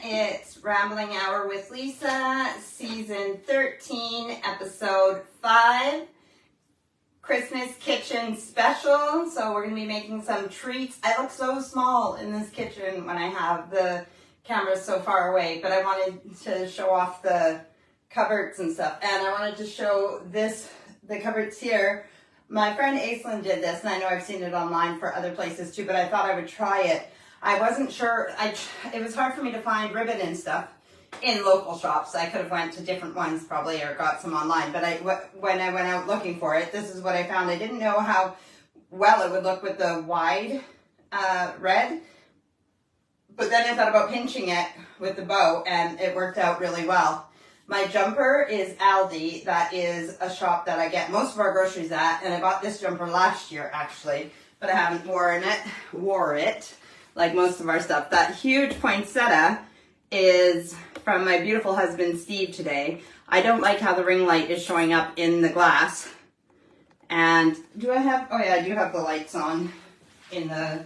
It's Rambling Hour with Lisa, season 13, episode 5, Christmas kitchen special. So we're going to be making some treats. I look so small in this kitchen when I have the camera so far away, but I wanted to show off the cupboards and stuff. And I wanted to show the cupboards here. My friend Aislinn did this, and I know I've seen it online for other places too, but I thought I would try it. I wasn't sure, it was hard for me to find ribbon and stuff in local shops. I could have went to different ones probably or got some online, but when I went out looking for it, this is what I found. I didn't know how well it would look with the wide red, but then I thought about pinching it with the bow, and it worked out really well. My jumper is Aldi. That is a shop that I get most of our groceries at, and I bought this jumper last year actually, but I haven't wore it like most of our stuff. That huge poinsettia is from my beautiful husband Steve today. I don't like how the ring light is showing up in the glass. And do I have, oh yeah, I do have the lights on in the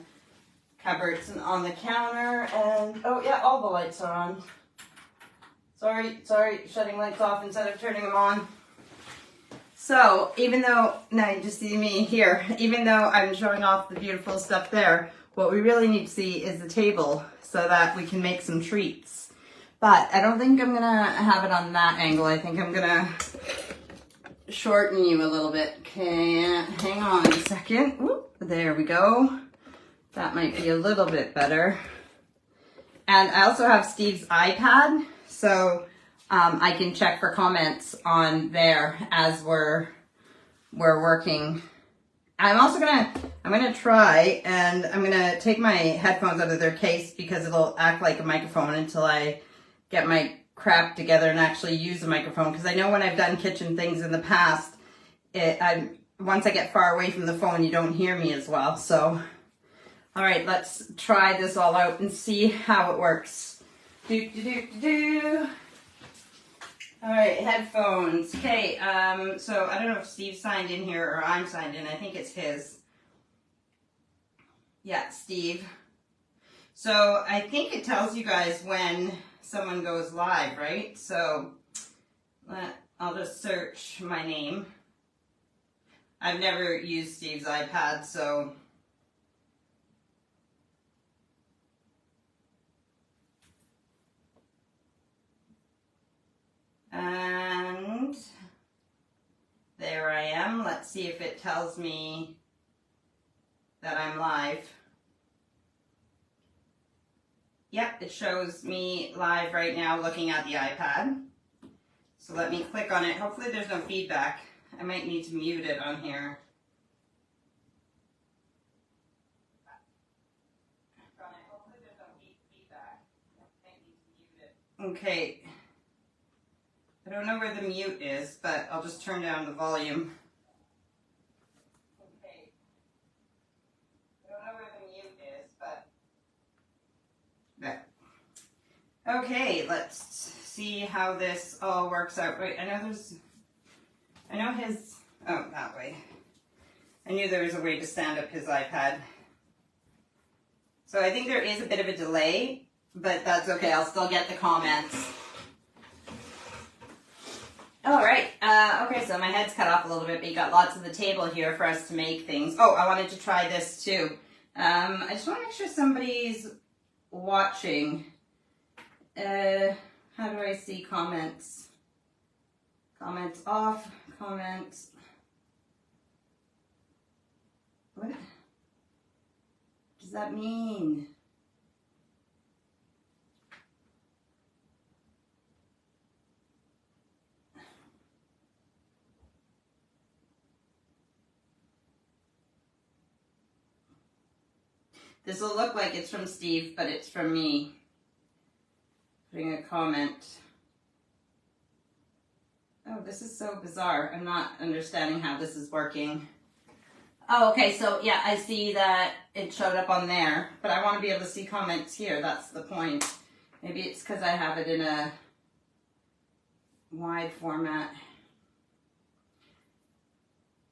cupboards and on the counter, and oh yeah, all the lights are on. Sorry, shutting lights off instead of turning them on. So even though, now you just see me here, even though I'm showing off the beautiful stuff there, what we really need to see is the table so that we can make some treats. But I don't think I'm gonna have it on that angle. I think I'm gonna shorten you a little bit. Okay, hang on a second. Whoop, there we go. That might be a little bit better. And I also have Steve's iPad, so I can check for comments on there as we're working. I'm gonna try, and I'm gonna take my headphones out of their case because it'll act like a microphone until I get my crap together and actually use a microphone. Because I know when I've done kitchen things in the past, once I get far away from the phone, you don't hear me as well. So, all right, let's try this all out and see how it works. All right, headphones. Okay, so I don't know if Steve signed in here or I'm signed in. I think it's his. Yeah, Steve. So I think it tells you guys when someone goes live, right? So I'll just search my name. I've never used Steve's iPad, so and there I am. Let's see if it tells me that I'm live. Yep, it shows me live right now looking at the iPad. So let me click on it. Hopefully there's no feedback. I might need to mute it on here. Hopefully there's no feedback. I might need to mute it. Okay. I don't know where the mute is, but I'll just turn down the volume. Okay. I don't know where the mute is, but there. Okay, let's see how this all works out. Wait, I know his, oh, that way. I knew there was a way to stand up his iPad. So I think there is a bit of a delay, but that's okay. I'll still get the comments. All right, okay, so my head's cut off a little bit, but you got lots of the table here for us to make things. Oh, I wanted to try this too. I just want to make sure somebody's watching. How do I see comments? Comments off, comments. What does that mean? This will look like it's from Steve, but it's from me. Putting a comment. Oh, this is so bizarre. I'm not understanding how this is working. Oh, okay, so yeah, I see that it showed up on there, but I want to be able to see comments here. That's the point. Maybe it's because I have it in a wide format.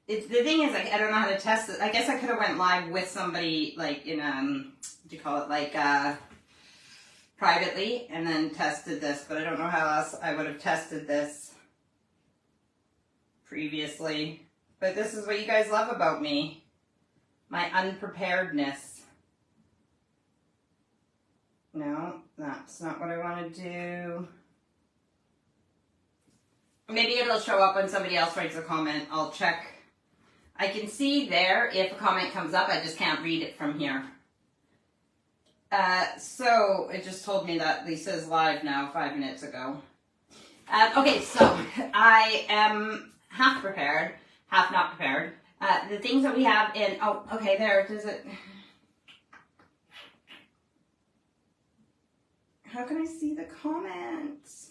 The thing is, I don't know how to test it. I guess I could have went live with somebody, like in, what do you call it, like privately and then tested this, but I don't know how else I would have tested this previously. But this is what you guys love about me, my unpreparedness. No, that's not what I want to do. Maybe it'll show up when somebody else writes a comment. I'll check. I can see there if a comment comes up, I just can't read it from here. So it just told me that Lisa's live now 5 minutes ago. Okay, so I am half prepared, half not prepared. The things that we have in, oh, okay, there, does it, how can I see the comments?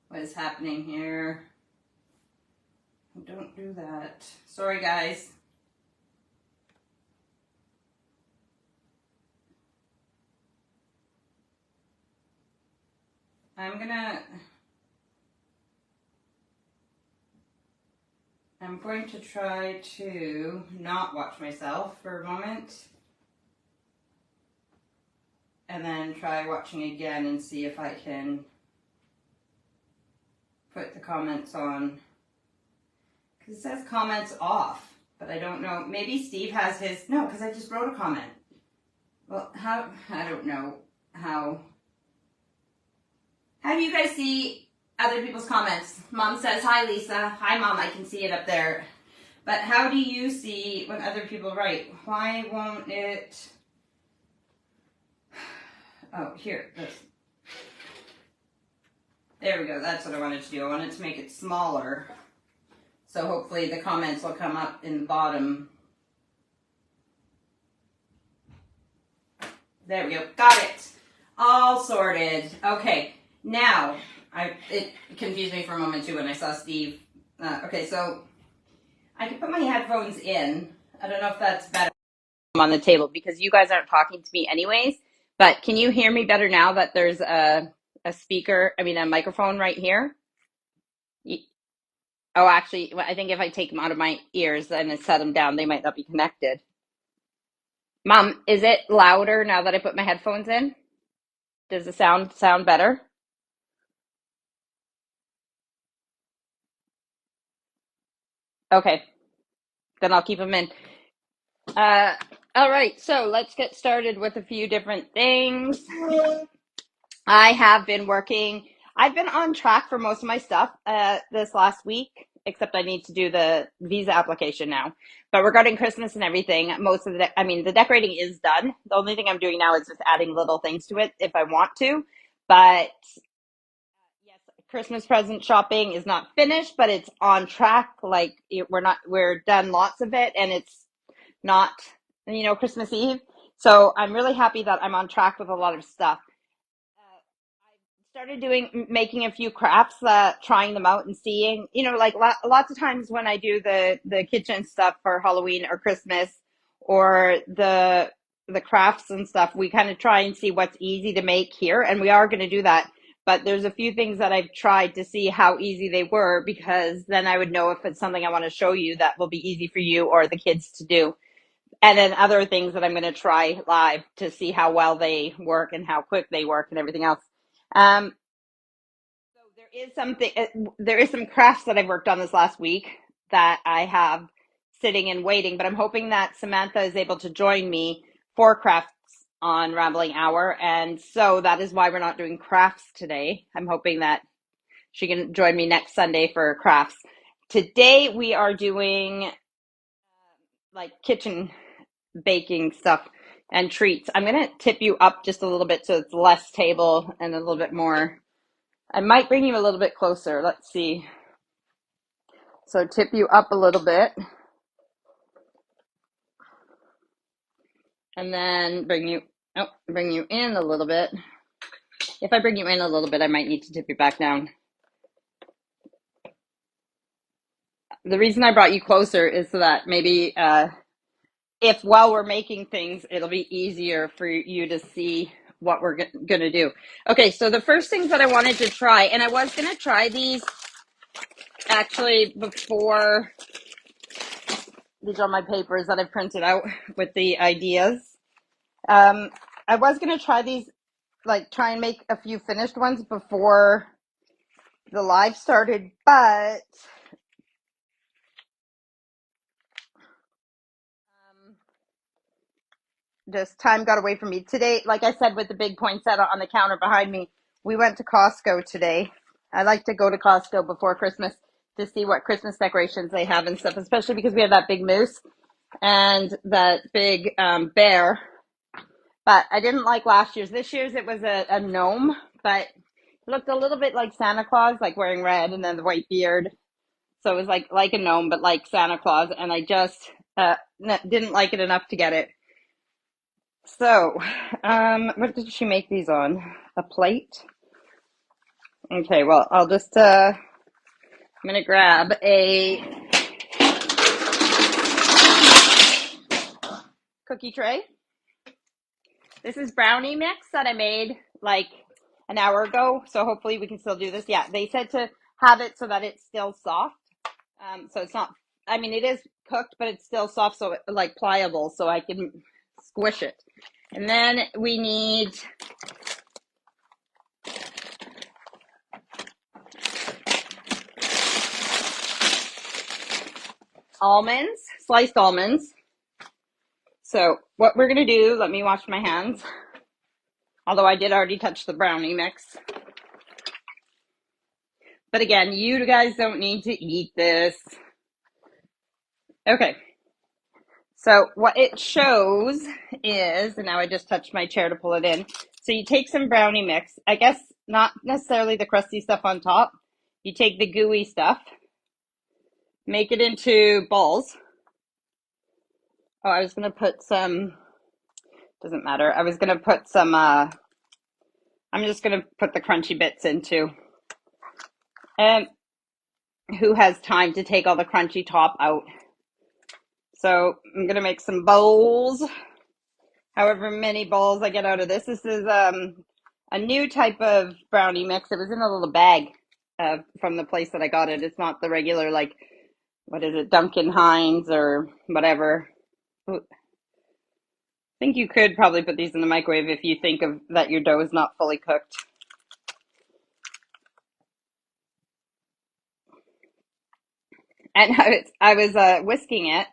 What is happening here? Don't do that. Sorry, guys. I'm going to try to not watch myself for a moment. And then try watching again and see if I can put the comments on. Because it says comments off, but I don't know. Maybe Steve has his, no, because I just wrote a comment. Well, how, I don't know how do you guys see other people's comments? Mom says, hi Lisa. Hi Mom, I can see it up there. But how do you see when other people write? Why won't it, oh, here, this. There we go, that's what I wanted to do. I wanted to make it smaller. So hopefully the comments will come up in the bottom. There we go, got it. All sorted. Okay, now, it confused me for a moment too when I saw Steve. Okay, so I can put my headphones in. I don't know if that's better on the table because you guys aren't talking to me anyways. But can you hear me better now that there's a microphone right here? Oh, actually, I think if I take them out of my ears and set them down, they might not be connected. Mom, is it louder now that I put my headphones in? Does the sound better? Okay, then I'll keep them in. All right, so let's get started with a few different things. I've been on track for most of my stuff this last week, except I need to do the visa application now. But regarding Christmas and everything, most of the decorating is done. The only thing I'm doing now is just adding little things to it if I want to. But yes, Christmas present shopping is not finished, but it's on track. Like we're done lots of it, and it's not, Christmas Eve. So I'm really happy that I'm on track with a lot of stuff. Started making a few crafts, trying them out and seeing, like lots of times when I do the kitchen stuff for Halloween or Christmas or the crafts and stuff, we kind of try and see what's easy to make here, and we are going to do that. But there's a few things that I've tried to see how easy they were, because then I would know if it's something I want to show you that will be easy for you or the kids to do. And then other things that I'm going to try live to see how well they work and how quick they work and everything else. So there is some crafts that I've worked on this last week that I have sitting and waiting, but I'm hoping that Samantha is able to join me for crafts on Rambling Hour. And so that is why we're not doing crafts today. I'm hoping that she can join me next Sunday for crafts. Today we are doing like kitchen baking stuff and treats. I'm going to tip you up just a little bit so it's less table and a little bit more. I might bring you a little bit closer. Let's see. So tip you up a little bit. And then bring you in a little bit. If I bring you in a little bit, I might need to tip you back down. The reason I brought you closer is so that maybe if while we're making things, it'll be easier for you to see what we're going to do. Okay, so the first things that I wanted to try, and I was going to try these actually before, these are my papers that I printed out with the ideas. I was going to try these, like try and make a few finished ones before the live started, but just time got away from me. Today, like I said, with the big poinsettia on the counter behind me, we went to Costco today. I like to go to Costco before Christmas to see what Christmas decorations they have and stuff, especially because we have that big moose and that big bear. But I didn't like last year's. This year's it was a gnome, but it looked a little bit like Santa Claus, like wearing red and then the white beard. So it was like a gnome, but like Santa Claus. And I just didn't like it enough to get it. So, what did she make these on? A plate? Okay, well, I'll just, I'm going to grab a cookie tray. This is brownie mix that I made like an hour ago. So hopefully we can still do this. Yeah, they said to have it so that it's still soft. So it's not, I mean, it is cooked, but it's still soft, so like pliable, so I can squish it. And then we need almonds, sliced almonds. So what we're going to do, let me wash my hands. Although I did already touch the brownie mix. But again, you guys don't need to eat this. Okay. So what it shows is, and now I just touched my chair to pull it in. So you take some brownie mix. I guess not necessarily the crusty stuff on top. You take the gooey stuff. Make it into balls. Oh, I was going to put some, doesn't matter. I was going to put some, I'm just going to put the crunchy bits in too. And who has time to take all the crunchy top out? So I'm going to make some bowls. However many bowls I get out of this. This is a new type of brownie mix. It was in a little bag from the place that I got it. It's not the regular, like, what is it, Duncan Hines or whatever. I think you could probably put these in the microwave if you think of that your dough is not fully cooked. And I was whisking it,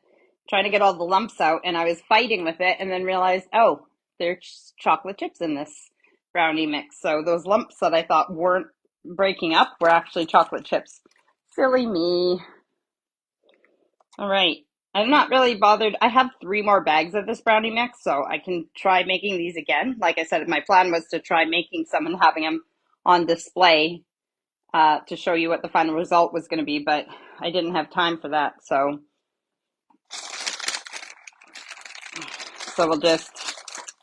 trying to get all the lumps out, and I was fighting with it, and then realized, oh, there's chocolate chips in this brownie mix. So those lumps that I thought weren't breaking up were actually chocolate chips. Silly me. All right. I'm not really bothered. I have 3 more bags of this brownie mix, so I can try making these again. Like I said, my plan was to try making some and having them on display to show you what the final result was going to be, but I didn't have time for that. So we'll just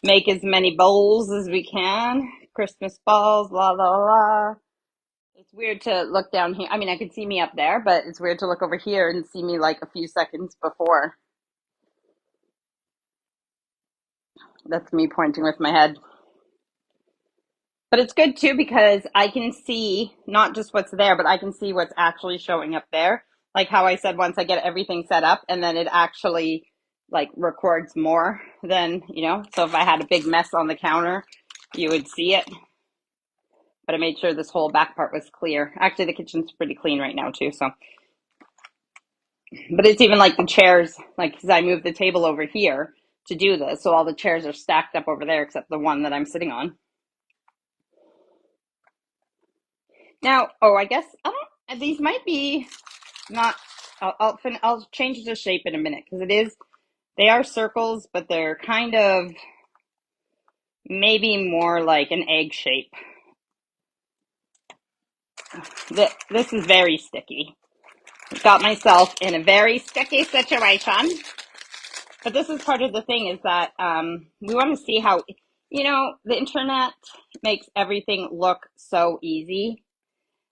make as many bowls as we can. Christmas balls, la la la. It's weird to look down here. I mean, I could see me up there, but it's weird to look over here and see me like a few seconds before. That's me pointing with my head. But it's good too because I can see not just what's there, but I can see what's actually showing up there. Like how I said, once I get everything set up and then it actually like records more than, so if I had a big mess on the counter, you would see it. But I made sure this whole back part was clear. Actually, the kitchen's pretty clean right now too, so. But it's even like the chairs, like, because I moved the table over here to do this, so all the chairs are stacked up over there except the one that I'm sitting on. Now, I guess these might be not. I'll change the shape in a minute because they are circles, but they're kind of maybe more like an egg shape. This is very sticky. Got myself in a very sticky situation. But this is part of the thing is that we want to see how, the internet makes everything look so easy.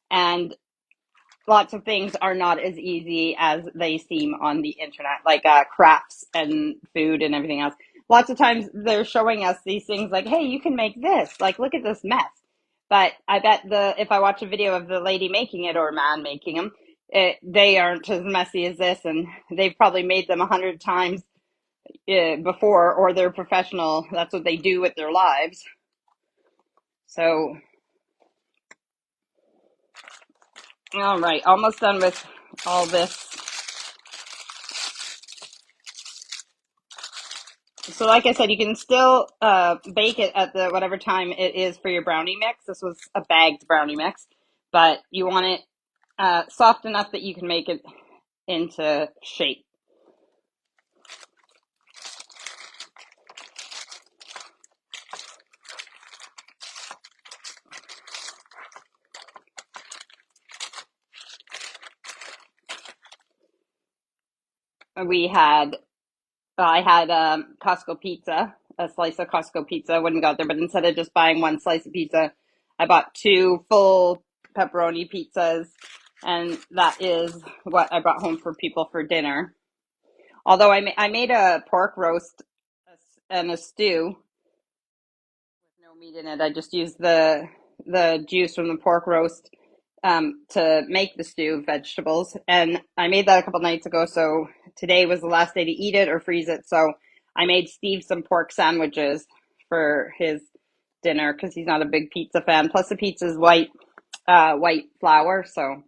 And lots of things are not as easy as they seem on the internet, like crafts and food and everything else. lots of times they're showing us these things like, hey, you can make this. Like, look at this mess. But I bet if I watch a video of the lady making it or man making them, they aren't as messy as this, and they've probably made them 100 times before, or they're professional. That's what they do with their lives. So, all right, almost done with all this. So like I said, you can still bake it at the whatever time it is for your brownie mix. This was a bagged brownie mix, but you want it soft enough that you can make it into shape. I had Costco pizza, a slice of Costco pizza when we got there, but instead of just buying one slice of pizza, I bought 2 full pepperoni pizzas, and that is what I brought home for people for dinner. Although I made a pork roast and a stew with no meat in it. I just used the juice from the pork roast to make the stew, vegetables. And I made that a couple nights ago, so today was the last day to eat it or freeze it. So I made Steve some pork sandwiches for his dinner because he's not a big pizza fan. Plus the pizza's white flour. So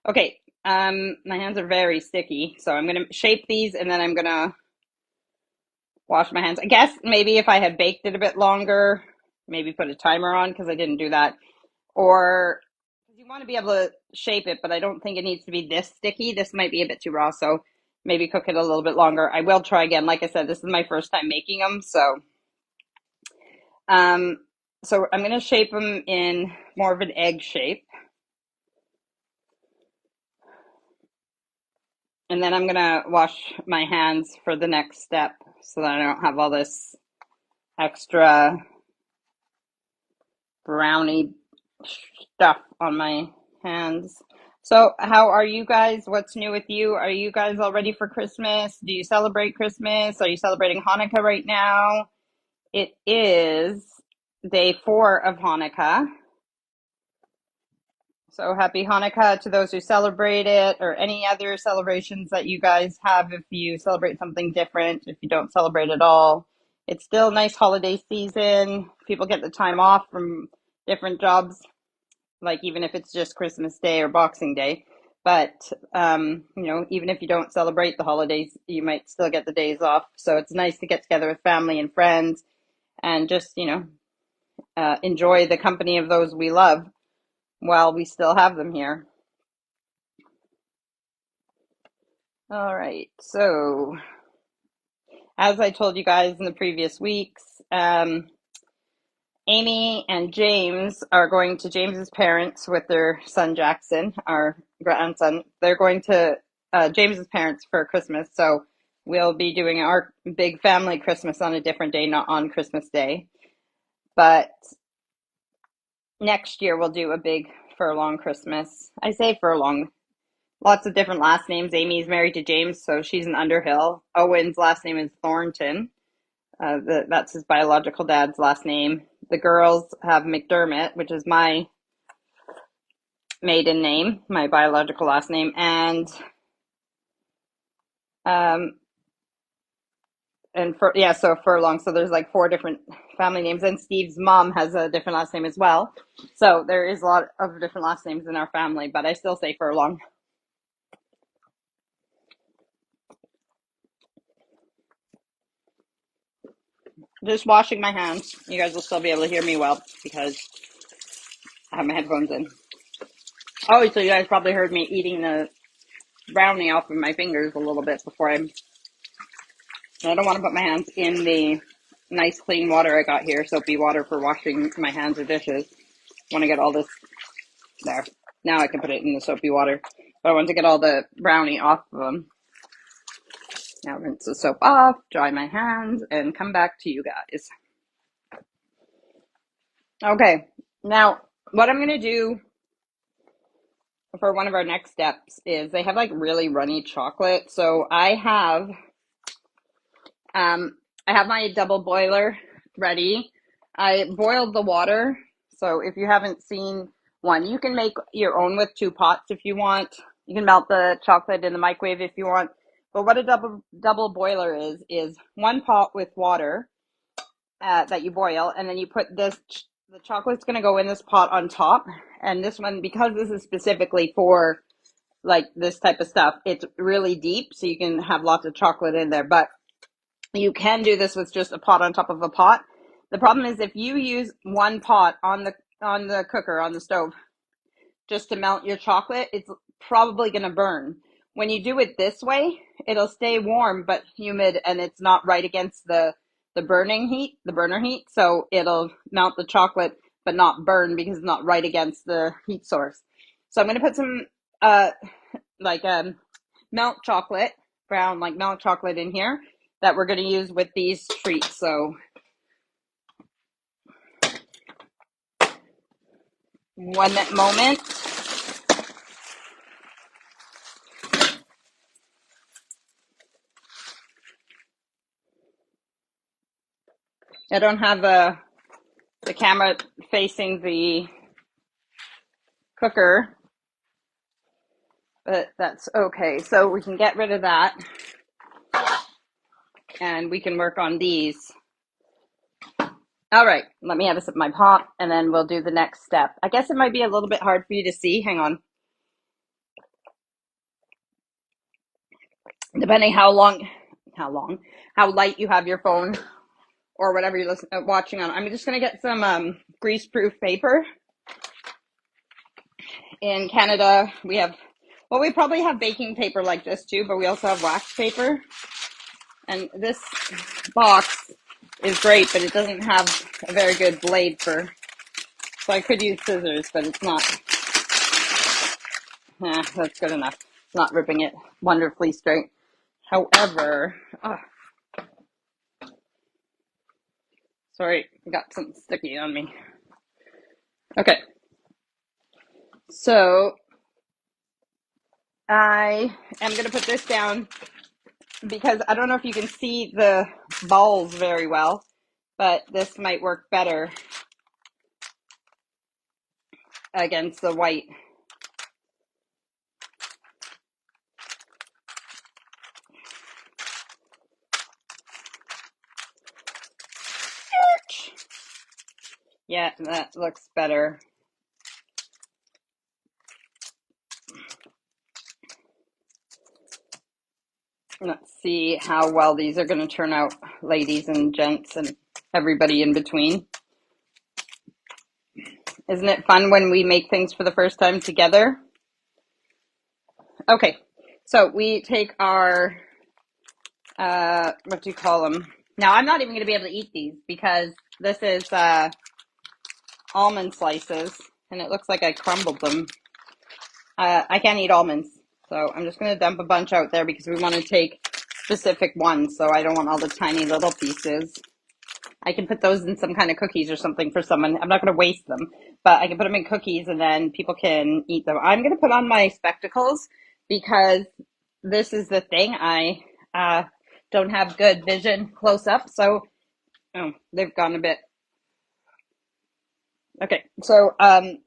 okay, my hands are very sticky, so I'm gonna shape these and then I'm gonna wash my hands. I guess maybe if I had baked it a bit longer, maybe put a timer on because I didn't do that. Or because you want to be able to shape it, but I don't think it needs to be this sticky. This might be a bit too raw, so maybe cook it a little bit longer. I will try again. Like I said, this is my first time making them, um, so I'm going to shape them in more of an egg shape. And then I'm going to wash my hands for the next step so that I don't have all this extra brownie stuff on my hands. So, how are you guys? What's new with you? Are you guys all ready for Christmas? Do you celebrate Christmas? Are you celebrating Hanukkah right now? It is day 4 of Hanukkah. So, happy Hanukkah to those who celebrate it, or any other celebrations that you guys have if you celebrate something different, if you don't celebrate at all. It's still a nice holiday season. People get the time off from different jobs, like even if it's just Christmas Day or Boxing Day. But, even if you don't celebrate the holidays, you might still get the days off. So it's nice to get together with family and friends and just, enjoy the company of those we love while we still have them here. All right. So as I told you guys in the previous weeks, Amy and James are going to James's parents with their son Jackson, our grandson. They're going to James's parents for Christmas, so we'll be doing our big family Christmas on a different day, not on Christmas Day. But next year we'll do a big furlong Christmas. I say furlong. Lots of different last names. Amy's married to James, so she's an Underhill. Owen's last name is Thornton. That's his biological dad's last name. The girls have McDermott, which is my maiden name, my biological last name, and so Furlong. So there's like 4 different family names, and Steve's mom has a different last name as well. So there is a lot of different last names in our family, but I still say Furlong. Just washing my hands. You guys will still be able to hear me well because I have my headphones in. Oh, so you guys probably heard me eating the brownie off of my fingers a little bit before I don't want to put my hands in the nice clean water I got here, soapy water for washing my hands or dishes. I want to get all this there. Now I can put it in the soapy water. But I want to get all the brownie off of them. Now rinse the soap off, dry my hands, and come back to you guys. Okay, now what I'm going to do for one of our next steps is they have like really runny chocolate. So I I have my double boiler ready. I boiled the water. So if you haven't seen one, you can make your own with 2 pots if you want. You can melt the chocolate in the microwave if you want. But what a double boiler is 1 pot with water that you boil, and then you put this, the chocolate's going to go in this pot on top. And this one, because this is specifically for like this type of stuff, it's really deep, so you can have lots of chocolate in there. But you can do this with just a pot on top of a pot. The problem is if you use 1 pot on the cooker, on the stove, just to melt your chocolate, it's probably going to burn. When you do it this way, it'll stay warm but humid, and it's not right against the burner heat, so it'll melt the chocolate but not burn because it's not right against the heat source. So I'm going to put some melt chocolate, brown like melt chocolate in here that we're going to use with these treats. So one moment. I don't have the camera facing the cooker, but that's okay. So we can get rid of that, and we can work on these. All right, let me have a sip of my pop, and then we'll do the next step. I guess it might be a little bit hard for you to see. Hang on. Depending how light you have your phone or whatever you're watching on. I'm just going to get some grease-proof paper. In Canada, we probably have baking paper like this too, but we also have wax paper. And this box is great, but it doesn't have a very good blade so I could use scissors, but it's not. That's good enough. It's not ripping it wonderfully straight. However, sorry, I got something sticky on me. Okay. So I am going to put this down because I don't know if you can see the balls very well, but this might work better against the white. Yeah, that looks better. Let's see how well these are going to turn out, ladies and gents and everybody in between. Isn't it fun when we make things for the first time together? Okay, so we take our, what do you call them? Now, I'm not even going to be able to eat these because this is almond slices, and it looks like I crumbled them. I can't eat almonds, so I'm just going to dump a bunch out there because we want to take specific ones, so I don't want all the tiny little pieces. I can put those in some kind of cookies or something for someone. I'm not going to waste them, but I can put them in cookies and then people can eat them. I'm going to put on my spectacles because this is the thing. I don't have good vision close up, so they've gone a bit. Okay, so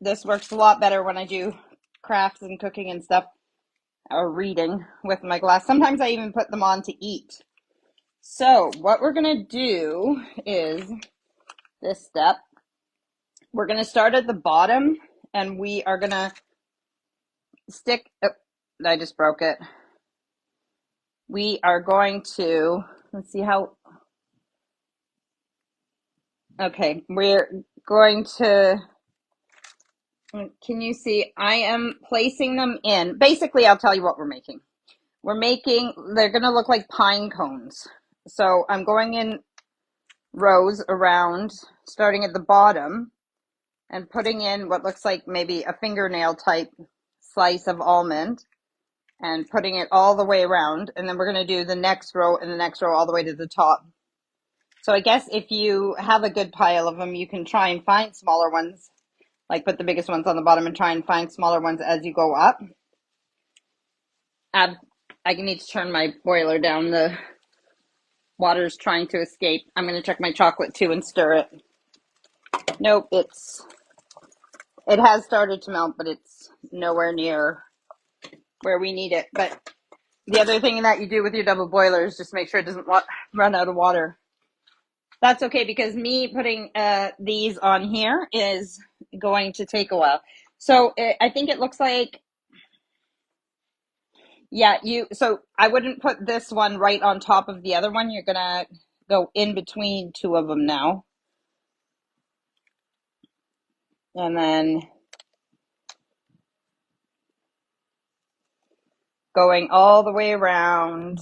this works a lot better when I do crafts and cooking and stuff, or reading with my glass. Sometimes I even put them on to eat. So what we're going to do is this step. We're going to start at the bottom, and we are going to stick, I just broke it. We are going to, let's see how, okay, we're going to, can you see, I am placing them in, basically I'll tell you what we're making. They're going to look like pine cones. So I'm going in rows around, starting at the bottom, and putting in what looks like maybe a fingernail type slice of almond, and putting it all the way around. And then we're going to do the next row and the next row all the way to the top. So I guess if you have a good pile of them, you can try and find smaller ones, like put the biggest ones on the bottom and try and find smaller ones as you go up. I need to turn my boiler down. Water's trying to escape. I'm going to check my chocolate too and stir it. Nope, it has started to melt, but it's nowhere near where we need it. But the other thing that you do with your double boiler is just make sure it doesn't run out of water. That's okay because me putting these on here is going to take a while. So I think it looks like, yeah, so I wouldn't put this one right on top of the other one. You're going to go in between two of them now. And then going all the way around.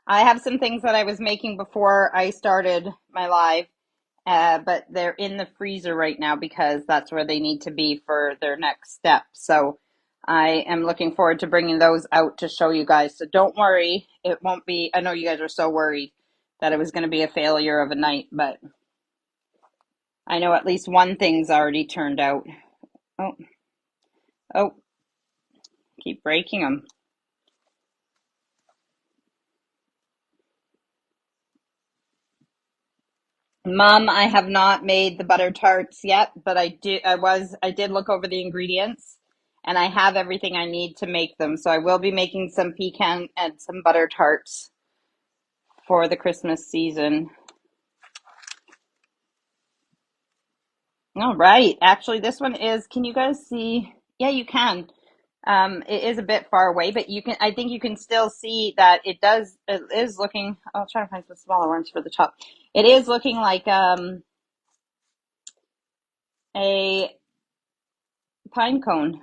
I have some things that I was making before I started my live, but they're in the freezer right now because that's where they need to be for their next step. So I am looking forward to bringing those out to show you guys. So don't worry, it won't be, I know you guys are so worried that it was going to be a failure of a night, but I know at least one thing's already turned out. Oh, keep breaking them. Mom, I have not made the butter tarts yet, but I did look over the ingredients and I have everything I need to make them. So I will be making some pecan and some butter tarts for the Christmas season. All right. Actually, this one is, can you guys see? Yeah, you can. It is a bit far away, but I think you can still see that it is looking, I'll try to find some smaller ones for the top. It is looking like a pine cone.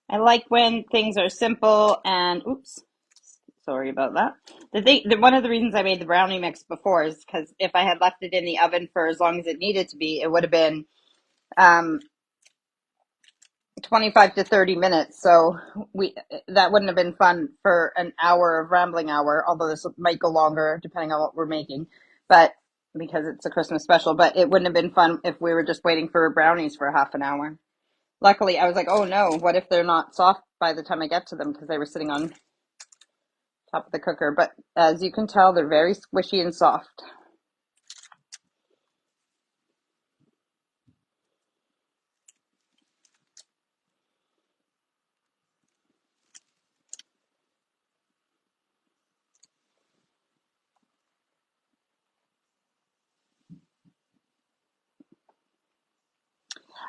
I like when things are simple and, oops, sorry about that. One of the reasons I made the brownie mix before is because if I had left it in the oven for as long as it needed to be, it would have been 25 to 30 minutes. So that wouldn't have been fun for an hour of rambling hour, although this might go longer depending on what we're making, but because it's a Christmas special, but it wouldn't have been fun if we were just waiting for brownies for half an hour. Luckily, I was like, oh no, what if they're not soft by the time I get to them because they were sitting on top of the cooker. But as you can tell, they're very squishy and soft.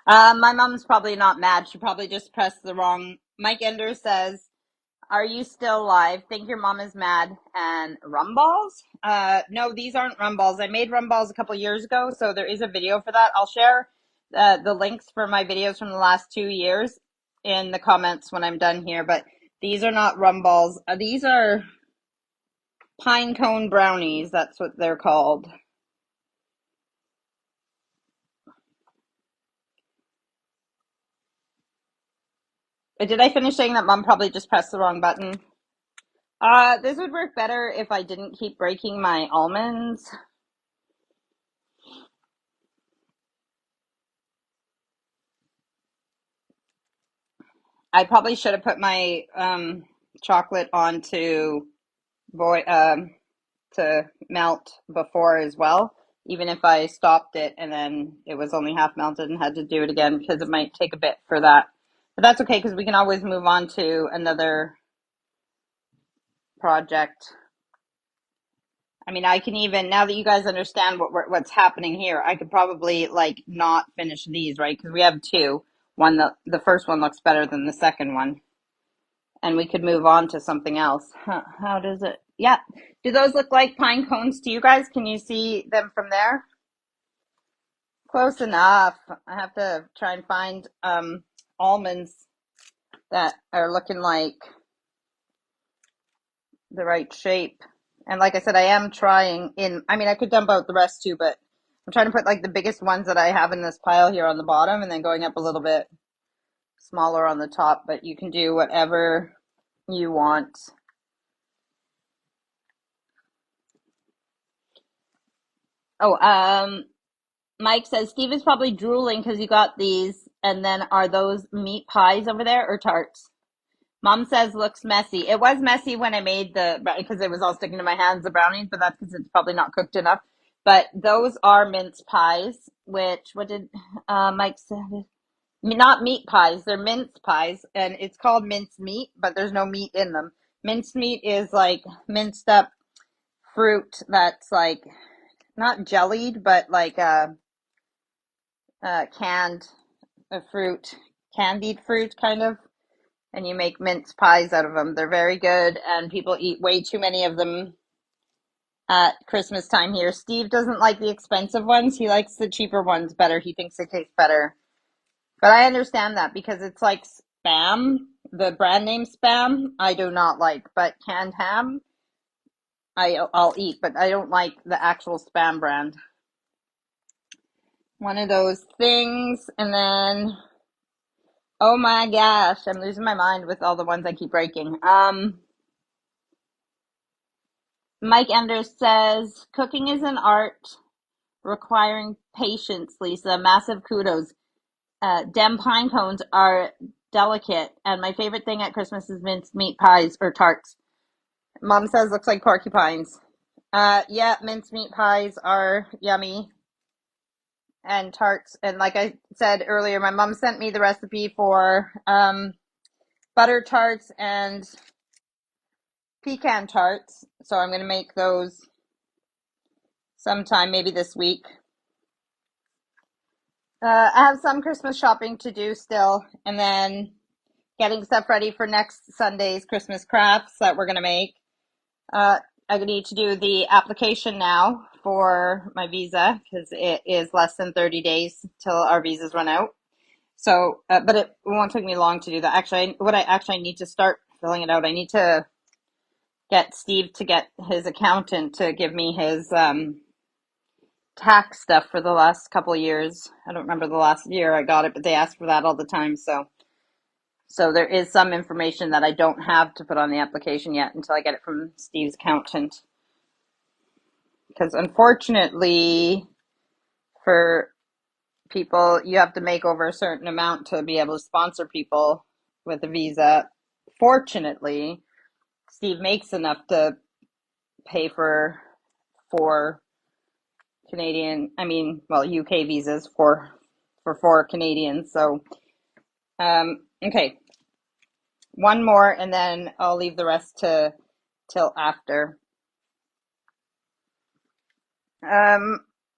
My mom's probably not mad. She probably just pressed the wrong. Mike Ender says, "Are you still live? Think your mom is mad." And rum balls? No, these aren't rum balls. I made rum balls a couple years ago, so there is a video for that. I'll share the links for my videos from the last 2 years in the comments when I'm done here. But these are not rum balls. These are pine cone brownies. That's what they're called. Did I finish saying that Mom probably just pressed the wrong button? This would work better if I didn't keep breaking my almonds. I probably should have put my chocolate on to melt before as well, even if I stopped it and then it was only half melted and had to do it again because it might take a bit for that. But that's okay because we can always move on to another project. I mean, I can even, now that you guys understand what's happening here, I could probably like not finish these, right? Because we have two. The first one looks better than the second one. And we could move on to something else. Huh, how does it? Yeah. Do those look like pine cones to you guys? Can you see them from there? Close enough. I have to try and find almonds that are looking like the right shape. And like I said, I am trying I mean, I could dump out the rest too, but I'm trying to put like the biggest ones that I have in this pile here on the bottom and then going up a little bit smaller on the top, but you can do whatever you want. Oh, Mike says Steve is probably drooling because you got these And then are those meat pies over there or tarts? Mom says looks messy. It was messy when I made because it was all sticking to my hands, the brownies, but that's because it's probably not cooked enough. But those are mince pies, which, what did Mike say? Not meat pies, they're mince pies, and it's called mince meat, but there's no meat in them. Mince meat is like minced up fruit that's like not jellied, but like canned fruit, candied fruit kind of, and you make mince pies out of them. They're very good, and people eat way too many of them at Christmas time here. Steve doesn't like the expensive ones. He likes the cheaper ones better. He thinks they taste better. But I understand that because it's like Spam, the brand name Spam, I do not like. But canned ham, I'll eat, but I don't like the actual Spam brand. One of those things, and then oh my gosh, I'm losing my mind with all the ones I keep breaking. Mike Enders says cooking is an art requiring patience, Lisa. Massive kudos. Dem pine cones are delicate, and my favorite thing at Christmas is minced meat pies or tarts. Mom says looks like porcupines. Yeah, minced meat pies are yummy, and tarts. And like I said earlier, my mom sent me the recipe for butter tarts and pecan tarts. So I'm going to make those sometime, maybe this week. I have some Christmas shopping to do still, and then getting stuff ready for next Sunday's Christmas crafts that we're going to make. I need to do the application now for my visa because it is less than 30 days till our visas run out. So, but it won't take me long to do that. Actually, what I actually need to start filling it out, I need to get Steve to get his accountant to give me his tax stuff for the last couple of years. I don't remember the last year I got it, but they ask for that all the time. So there is some information that I don't have to put on the application yet until I get it from Steve's accountant. Because unfortunately, for people, you have to make over a certain amount to be able to sponsor people with a visa. Fortunately, Steve makes enough to pay for four UK visas for four Canadians. So, okay, one more, and then I'll leave the rest till after.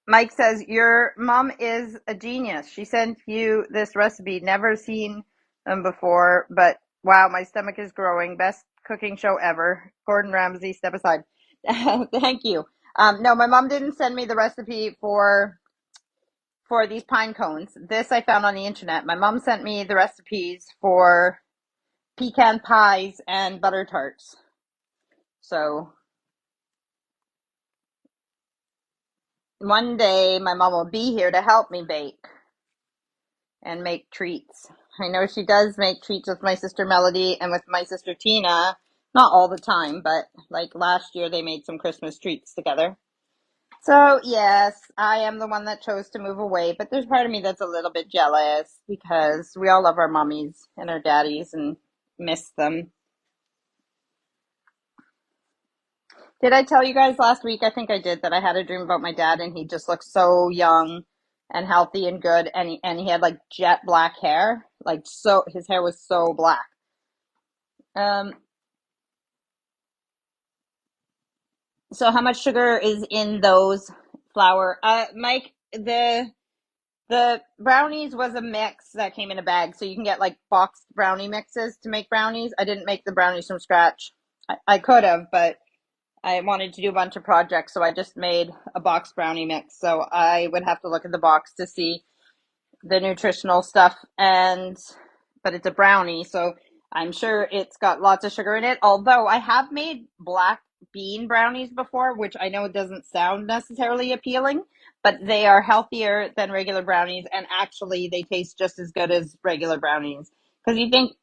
Mike says, your mom is a genius. She sent you this recipe. Never seen them before, but wow, my stomach is growing. Best cooking show ever. Gordon Ramsay, step aside. Thank you. No, my mom didn't send me the recipe for these pine cones. This I found on the internet. My mom sent me the recipes for pecan pies and butter tarts. So one day my mom will be here to help me bake and make treats. I know she does make treats with my sister Melody and with my sister Tina. Not all the time, but like last year they made some Christmas treats together. So yes, I am the one that chose to move away, but there's part of me that's a little bit jealous because we all love our mummies and our daddies and miss them. Did I tell you guys last week? I think I did, that I had a dream about my dad and he just looked so young and healthy and good, and he had like jet black hair. Like, so his hair was so black. Um so how much sugar is in those flour? Mike, the brownies was a mix that came in a bag, so you can get like boxed brownie mixes to make brownies. I didn't make the brownies from scratch. I could have, but I wanted to do a bunch of projects, so I just made a box brownie mix. So I would have to look at the box to see the nutritional stuff, but it's a brownie, so I'm sure it's got lots of sugar in it. Although I have made black bean brownies before, which I know doesn't sound necessarily appealing, but they are healthier than regular brownies, and actually they taste just as good as regular brownies. Because you think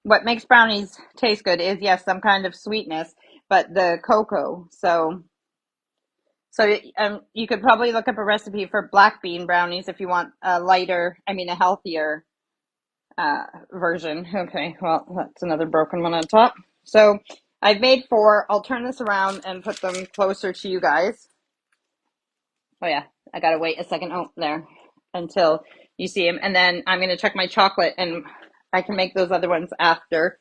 what makes brownies taste good is, yes, some kind of sweetness, but the cocoa. So you could probably look up a recipe for black bean brownies if you want a healthier. version. Okay, well, that's another broken one on top. So I've made four. I'll turn this around and put them closer to you guys. Oh yeah, I gotta wait a second. Oh, there, until you see them, and then I'm gonna check my chocolate, and I can make those other ones after.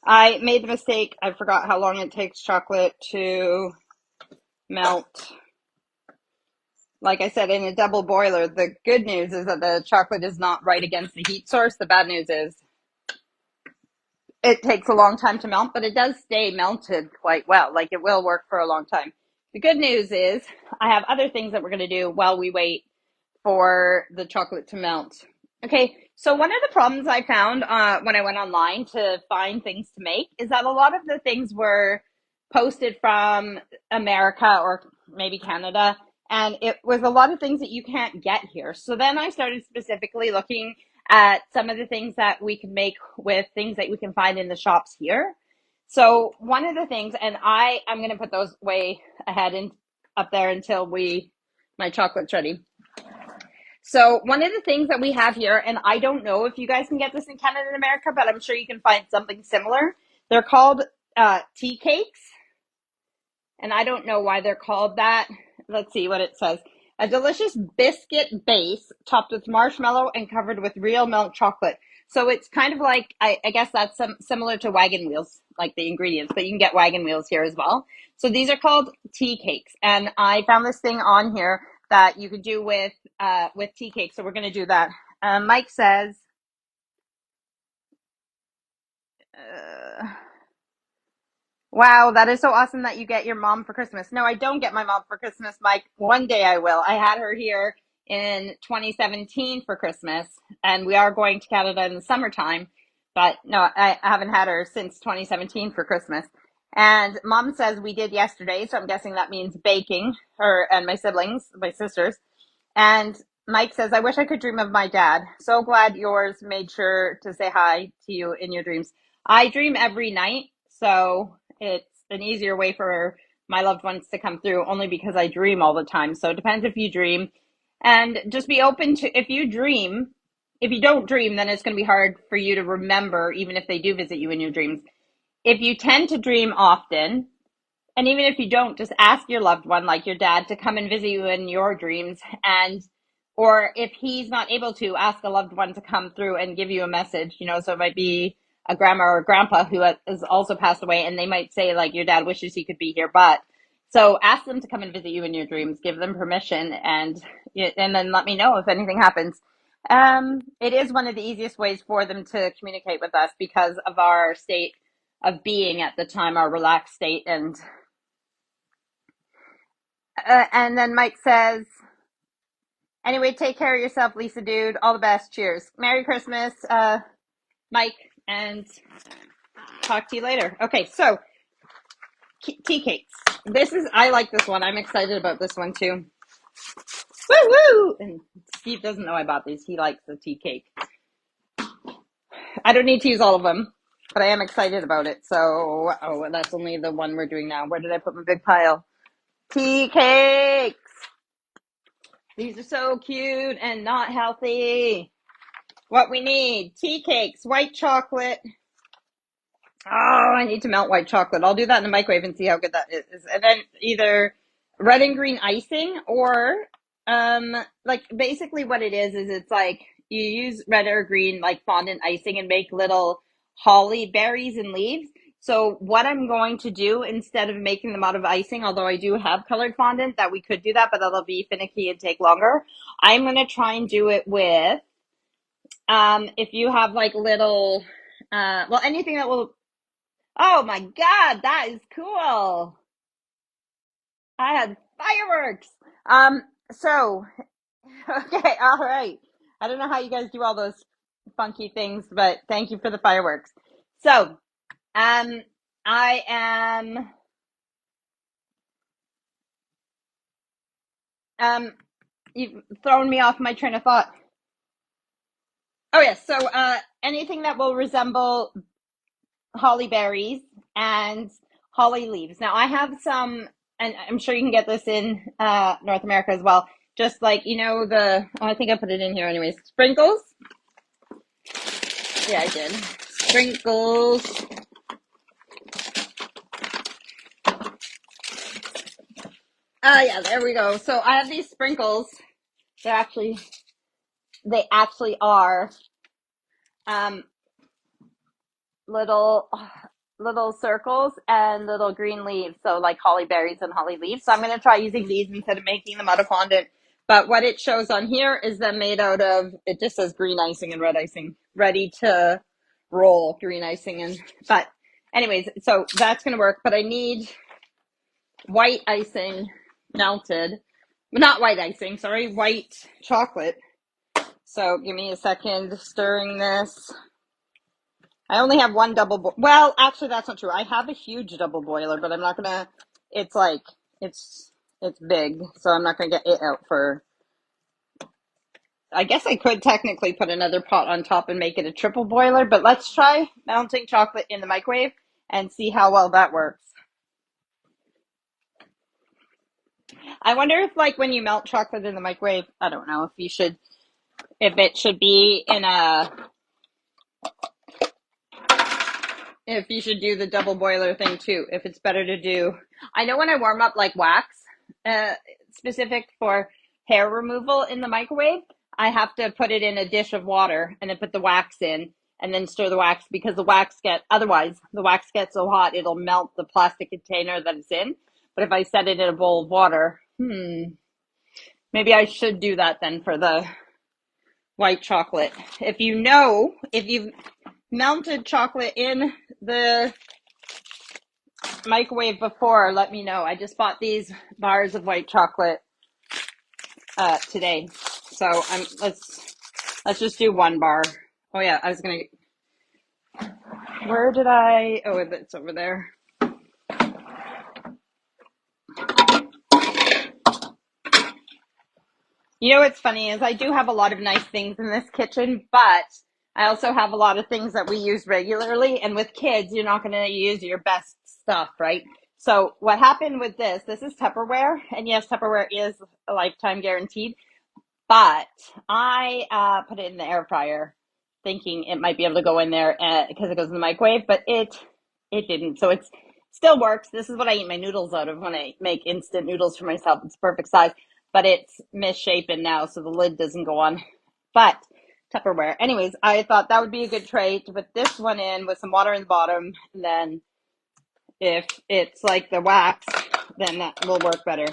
I made the mistake. I forgot how long it takes chocolate to melt. Like I said, in a double boiler, the good news is that the chocolate is not right against the heat source. The bad news is it takes a long time to melt, but it does stay melted quite well. Like it will work for a long time. The good news is I have other things that we're going to do while we wait for the chocolate to melt. Okay, so one of the problems I found when I went online to find things to make is that a lot of the things were posted from America or maybe Canada, and it was a lot of things that you can't get here. So then I started specifically looking at some of the things that we can make with things that we can find in the shops here. So one of the things, and I'm going to put those way ahead and up there until my chocolate's ready. So one of the things that we have here, and I don't know if you guys can get this in Canada and America, but I'm sure you can find something similar. They're called tea cakes, and I don't know why they're called that. Let's see what it says. A delicious biscuit base topped with marshmallow and covered with real milk chocolate. So it's kind of like, I guess that's similar to wagon wheels, like the ingredients, but you can get wagon wheels here as well. So these are called tea cakes. And I found this thing on here that you could do with tea cakes. So we're going to do that. Mike says, wow, that is so awesome that you get your mom for Christmas. No, I don't get my mom for Christmas, Mike. One day I will. I had her here in 2017 for Christmas, and we are going to Canada in the summertime. But no, I haven't had her since 2017 for Christmas. And mom says we did yesterday, so I'm guessing that means baking, her and my siblings, my sisters. And Mike says, I wish I could dream of my dad. So glad yours made sure to say hi to you in your dreams. I dream every night, so it's an easier way for my loved ones to come through only because I dream all the time. So it depends if you dream. And just be open to, if you dream, if you don't dream, then it's going to be hard for you to remember, even if they do visit you in your dreams. If you tend to dream often, and even if you don't, just ask your loved one, like your dad, to come and visit you in your dreams. And, or if he's not able to, ask a loved one to come through and give you a message, so it might be a grandma or a grandpa who has also passed away, and they might say, like, your dad wishes he could be here, but. So ask them to come and visit you in your dreams, give them permission, and then let me know if anything happens. It is one of the easiest ways for them to communicate with us because of our state of being at the time, our relaxed state, and then Mike says, anyway, take care of yourself, Lisa dude. All the best. Cheers. Merry Christmas, Mike, and talk to you later. Okay, so tea cakes. I like this one. I'm excited about this one too. Woo woo! And Steve doesn't know I bought these. He likes the tea cake. I don't need to use all of them, but I am excited about it. So, that's only the one we're doing now. Where did I put my big pile? Tea cakes. These are so cute and not healthy. What we need, tea cakes, white chocolate. Oh, I need to melt white chocolate. I'll do that in the microwave and see how good that is. And then either red and green icing or, like basically what it is it's like you use red or green, like fondant icing and make little holly berries and leaves. So what I'm going to do instead of making them out of icing, although I do have colored fondant that we could do that, but that'll be finicky and take longer. I'm going to try and do it with, if you have like little, well, anything that will, oh my God, that is cool. I had fireworks. So, okay, all right. I don't know how you guys do all those funky things, but thank you for the fireworks. So, I am, you've thrown me off my train of thought. Oh yes, so anything that will resemble holly berries and holly leaves. Now I have some, and I'm sure you can get this in North America as well. Just like, you know, I think I put it in here anyways. Sprinkles. Yeah, I did. Sprinkles. Yeah, there we go. So I have these sprinkles. They actually are um, little little circles and little green leaves, so like holly berries and holly leaves. So I'm going to try using these instead of making them out of fondant. But what it shows on here is them made out of, it just says green icing and red icing, ready to roll green icing. But anyways, so that's going to work. But I need white icing melted, not white icing, sorry, white chocolate. So give me a second stirring this. I only have one well, actually that's not true. I have a huge double boiler, but I'm not gonna, it's like, it's, it's big, so I'm not gonna get it out for, I guess I could technically put another pot on top and make it a triple boiler, but let's try melting chocolate in the microwave and see how well that works. I wonder if, like, when you melt chocolate in the microwave, I don't know if it should be in if you should do the double boiler thing too, if it's better to do. I know when I warm up like wax, uh, specific for hair removal in the microwave, I have to put it in a dish of water and then put the wax in and then stir the wax because otherwise the wax gets so hot it'll melt the plastic container that it's in. But if I set it in a bowl of water, maybe I should do that then for the white chocolate. If you've melted chocolate in the microwave before, let me know. I just bought these bars of white chocolate today. So let's just do one bar. Oh yeah, where did oh, it's over there. You know what's funny is I do have a lot of nice things in this kitchen, but I also have a lot of things that we use regularly. And with kids, you're not going to use your best stuff, right? So what happened with this is Tupperware. And yes, Tupperware is a lifetime guaranteed. But I put it in the air fryer thinking it might be able to go in there because it goes in the microwave, but it didn't. So it still works. This is what I eat my noodles out of when I make instant noodles for myself. It's perfect size, but it's misshapen now, so the lid doesn't go on. But Tupperware. Anyways, I thought that would be a good tray to put this one in with some water in the bottom. And then if it's like the wax, then that will work better.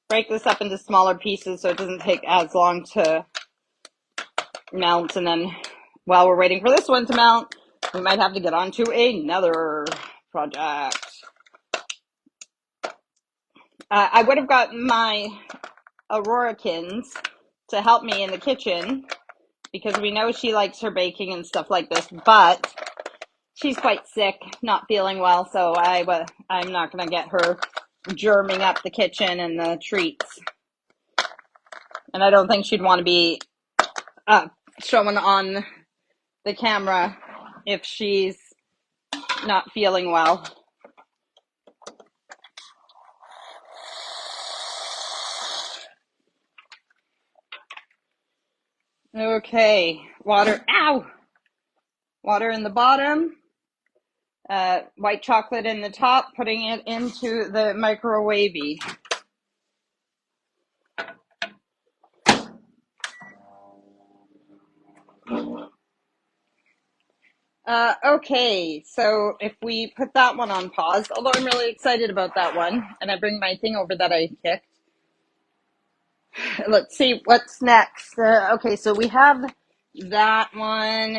Break this up into smaller pieces so it doesn't take as long to melt. And then while we're waiting for this one to melt, we might have to get on to another project. I would have gotten my Aurorikins to help me in the kitchen because we know she likes her baking and stuff like this, but she's quite sick, not feeling well, so I'm not going to get her germing up the kitchen and the treats. And I don't think she'd want to be showing on the camera if she's not feeling well. Okay, water in the bottom, white chocolate in the top, putting it into the microwavey. Okay, so if we put that one on pause, although I'm really excited about that one, and I bring my thing over that I kicked. Let's see what's next. Okay, so we have that one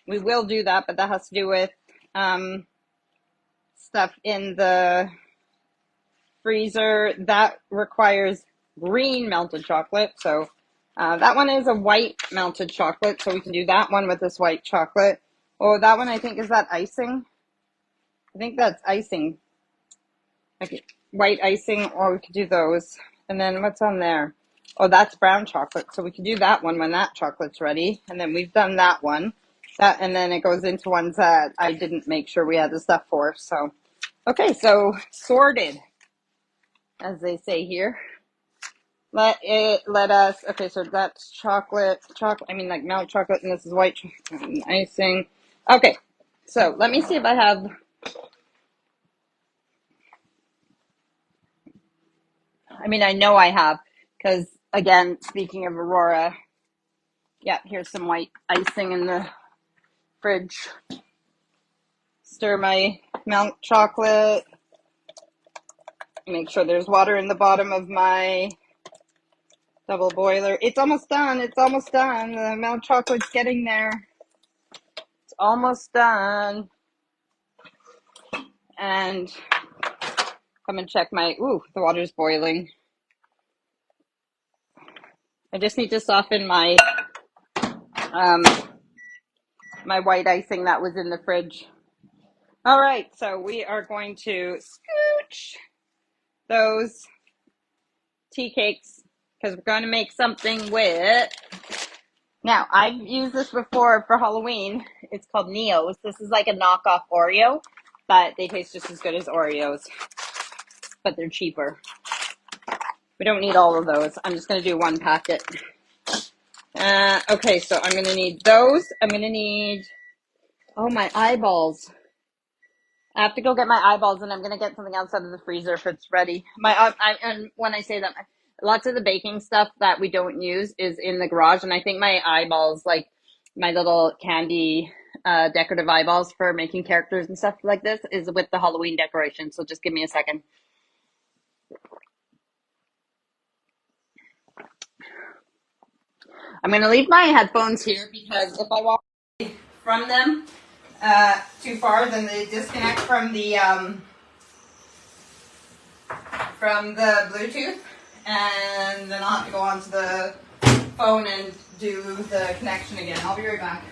we will do that, but that has to do with stuff in the freezer. That requires green melted chocolate, so that one is a white melted chocolate, so we can do that one with this white chocolate. Oh, that one I think, is that icing? I think that's icing. Okay, white icing, or we could do those. And then what's on there? Oh, that's brown chocolate. So we can do that one when that chocolate's ready. And then we've done that one. And then it goes into ones that I didn't make sure we had the stuff for. So, okay, so sorted, as they say here. Let us, okay, so that's chocolate, I mean like milk chocolate, and this is white chocolate and icing. Okay, so let me see if I have, I mean, I know I have, because again, speaking of Aurora, yeah, here's some white icing in the fridge. Stir my milk chocolate, make sure there's water in the bottom of my double boiler. It's almost done, the milk chocolate's getting there. It's almost done. And come and check my, ooh, the water's boiling. I just need to soften my my white icing that was in the fridge. All right, so we are going to scooch those tea cakes because we're going to make something with. Now, I've used this before for Halloween. It's called Neos. This is like a knockoff Oreo, but they taste just as good as Oreos, but they're cheaper. We don't need all of those. I'm just going to do one packet. Okay, so I'm going to need those. I'm going to need, oh, my eyeballs. I have to go get my eyeballs, and I'm going to get something else out of the freezer if it's ready. And when I say that, lots of the baking stuff that we don't use is in the garage, and I think my eyeballs, like my little candy decorative eyeballs for making characters and stuff like this, is with the Halloween decoration, so just give me a second. I'm going to leave my headphones here because if I walk from them too far, then they disconnect from the Bluetooth, and then I'll have to go onto the phone and do the connection again. I'll be right back.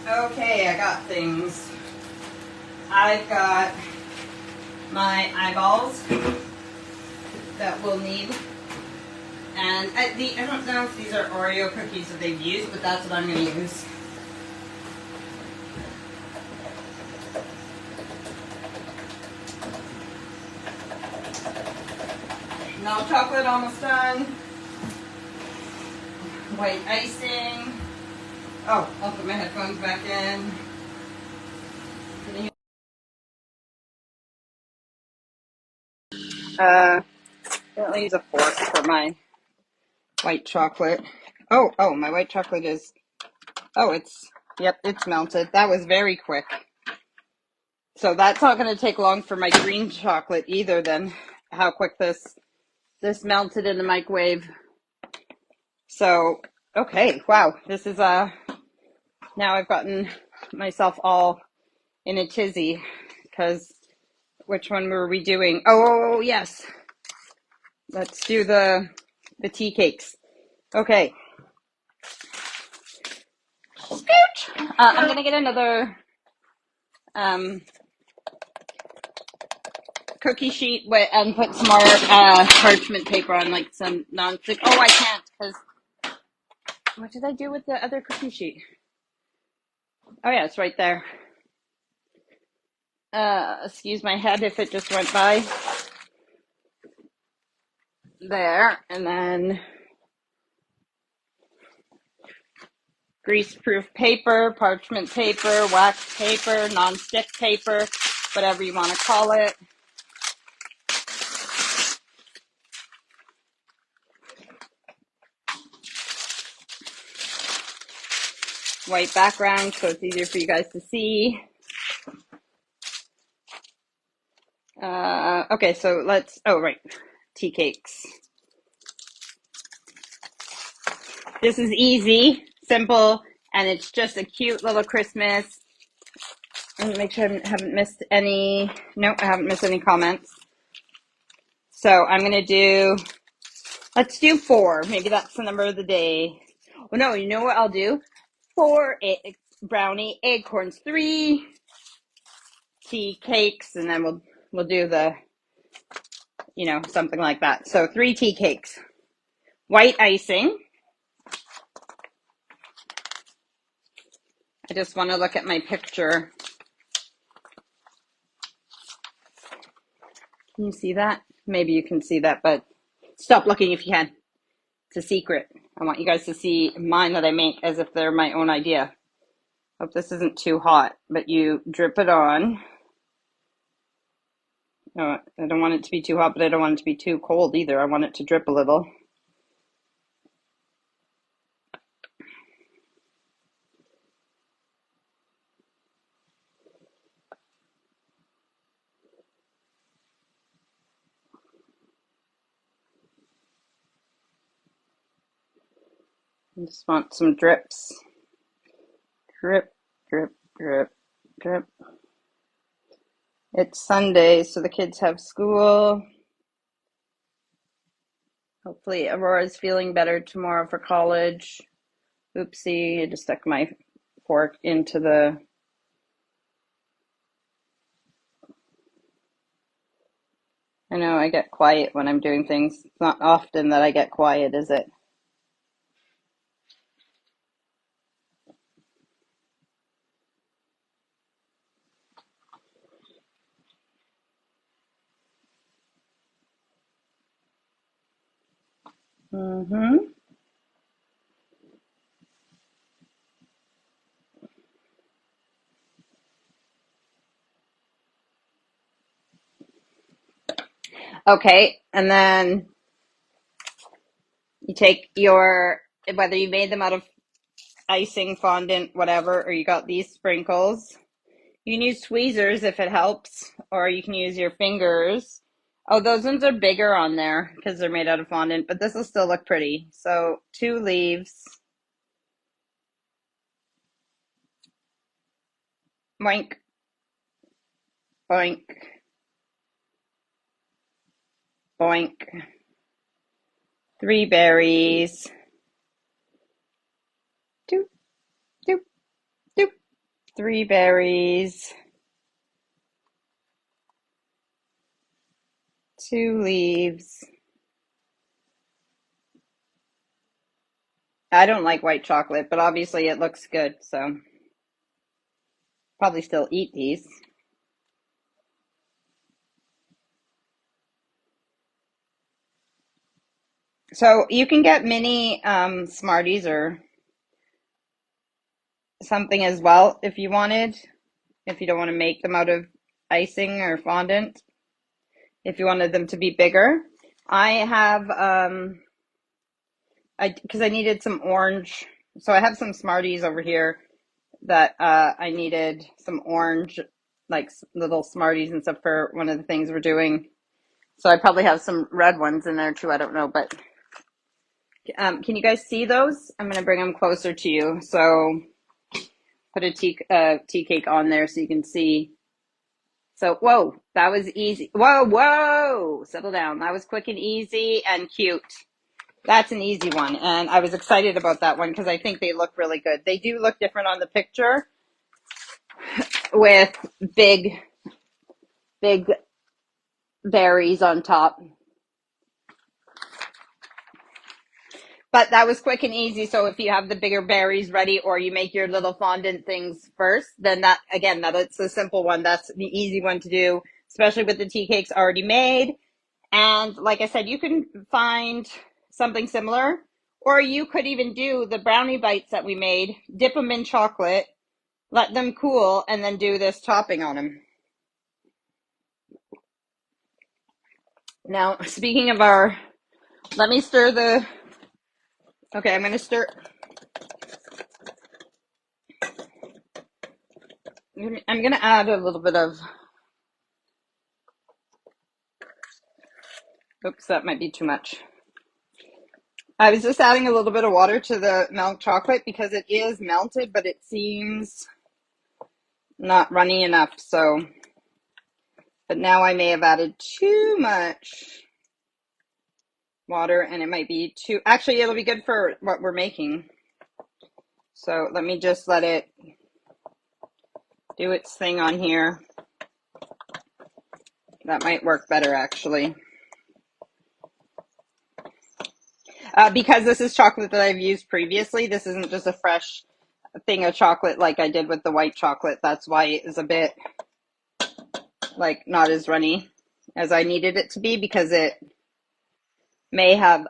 Okay, I got things. I've got my eyeballs that we'll need. And I don't know if these are Oreo cookies that they've used, but that's what I'm going to use. Milk chocolate almost done. White icing. Oh, I'll put my headphones back in. I'll use a fork for my white chocolate. Oh, my white chocolate is, yep, it's melted. That was very quick. So that's not going to take long for my green chocolate either then, how quick this melted in the microwave. So, okay, wow, this is, now I've gotten myself all in a tizzy, because which one were we doing? Oh, yes. Let's do the tea cakes. Okay. Scooch! I'm going to get another cookie sheet and put some more parchment paper on, like some non-stick. Oh, I can't, because what did I do with the other cookie sheet? Oh, yeah, it's right there. Excuse my head if it just went by. There, and then grease-proof paper, parchment paper, wax paper, non-stick paper, whatever you want to call it. White background so it's easier for you guys to see. Okay, so let's, oh, right, tea cakes. This is easy, simple, and it's just a cute little Christmas. And make sure I haven't missed any, nope, I haven't missed any comments. So I'm going to do, let's do 4. Maybe that's the number of the day. Oh, no, you know what I'll do? 4 brownie acorns, 3 tea cakes, and then we'll do the, you know, something like that. So 3 tea cakes, white icing. I just want to look at my picture. Can you see that? Maybe you can see that, but stop looking if you can. It's a secret. I want you guys to see mine that I make as if they're my own idea. Hope this isn't too hot, but you drip it on. Oh, I don't want it to be too hot, but I don't want it to be too cold either. I want it to drip a little. I just want some drips. Drip, drip, drip, drip. It's Sunday, so the kids have school. Hopefully Aurora's feeling better tomorrow for college. Oopsie, I just stuck my fork into the... I know I get quiet when I'm doing things. It's not often that I get quiet, is it? Mm-hmm. Okay, and then you take your, whether you made them out of icing, fondant, whatever, or you got these sprinkles. You can use tweezers if it helps, or you can use your fingers. Oh, those ones are bigger on there because they're made out of fondant, but this will still look pretty. So 2 leaves. Boink, boink, boink. 3 berries. Doop, doop, doop. 3 berries. 2 leaves. I don't like white chocolate, but obviously it looks good, so probably still eat these. So you can get mini Smarties or something as well if you wanted, if you don't want to make them out of icing or fondant, if you wanted them to be bigger. I have, because I needed some orange, so I have some Smarties over here that I needed some orange, like little Smarties and stuff for one of the things we're doing. So I probably have some red ones in there too, I don't know, but can you guys see those? I'm going to bring them closer to you. So put a tea cake on there so you can see. So, whoa, that was easy. Whoa, settle down. That was quick and easy and cute. That's an easy one. And I was excited about that one because I think they look really good. They do look different on the picture with big berries on top. but that was quick and easy. So if you have the bigger berries ready, or you make your little fondant things first, then that's the simple one. That's the easy one to do, especially with the tea cakes already made. And like I said, you can find something similar, or you could even do the brownie bites that we made, dip them in chocolate, let them cool, and then do this topping on them. Now, speaking of let me stir okay, I'm going to stir. I'm going to add a little bit of, oops, that might be too much. I was just adding a little bit of water to the milk chocolate because it is melted, but it seems not runny enough. So, but now I may have added too much water, and it might be too, actually it'll be good for what we're making. So let me just let it do its thing on here. That might work better, actually. Because this is chocolate that I've used previously, this isn't just a fresh thing of chocolate like I did with the white chocolate. That's why it is a bit like not as runny as I needed it to be, because it may have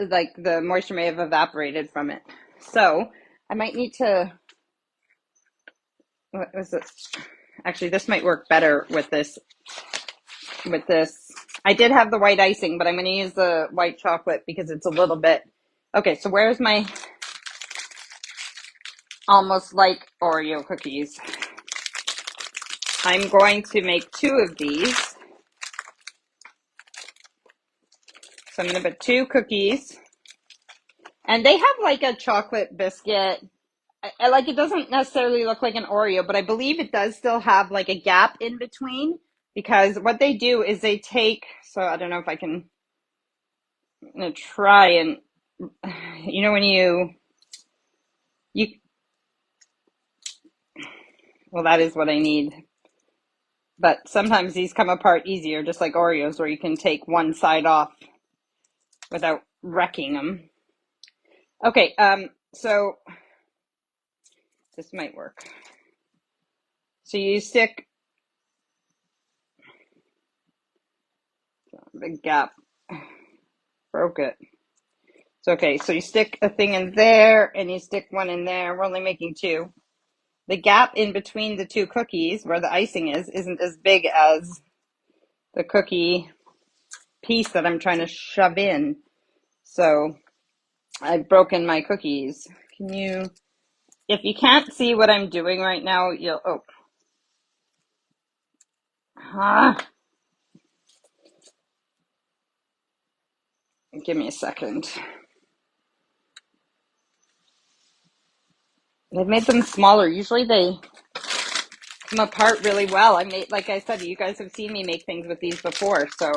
like the moisture may have evaporated from it. So I might need to, what was this? Actually, this might work better with this. I did have the white icing, but I'm going to use the white chocolate because it's a little bit, okay, so where's my almost like Oreo cookies? I'm going to make 2 of these. So I'm going to put 2 cookies, and they have like a chocolate biscuit. I like, it doesn't necessarily look like an Oreo, but I believe it does still have like a gap in between, because what they do is they take, so I don't know if I can, I'm going to try and, you know, when you, well, that is what I need. But sometimes these come apart easier, just like Oreos, where you can take one side off without wrecking them. Okay, so this might work. So you stick, big gap, broke it. So, okay, so you stick a thing in there, and you stick one in there. We're only making 2. The gap in between the 2 cookies, where the icing is, isn't as big as the cookie piece that I'm trying to shove in. So I've broken my cookies. Can you, if you can't see what I'm doing right now, you'll, give me a second. I've made them smaller. Usually they come apart really well. Like I said, you guys have seen me make things with these before, so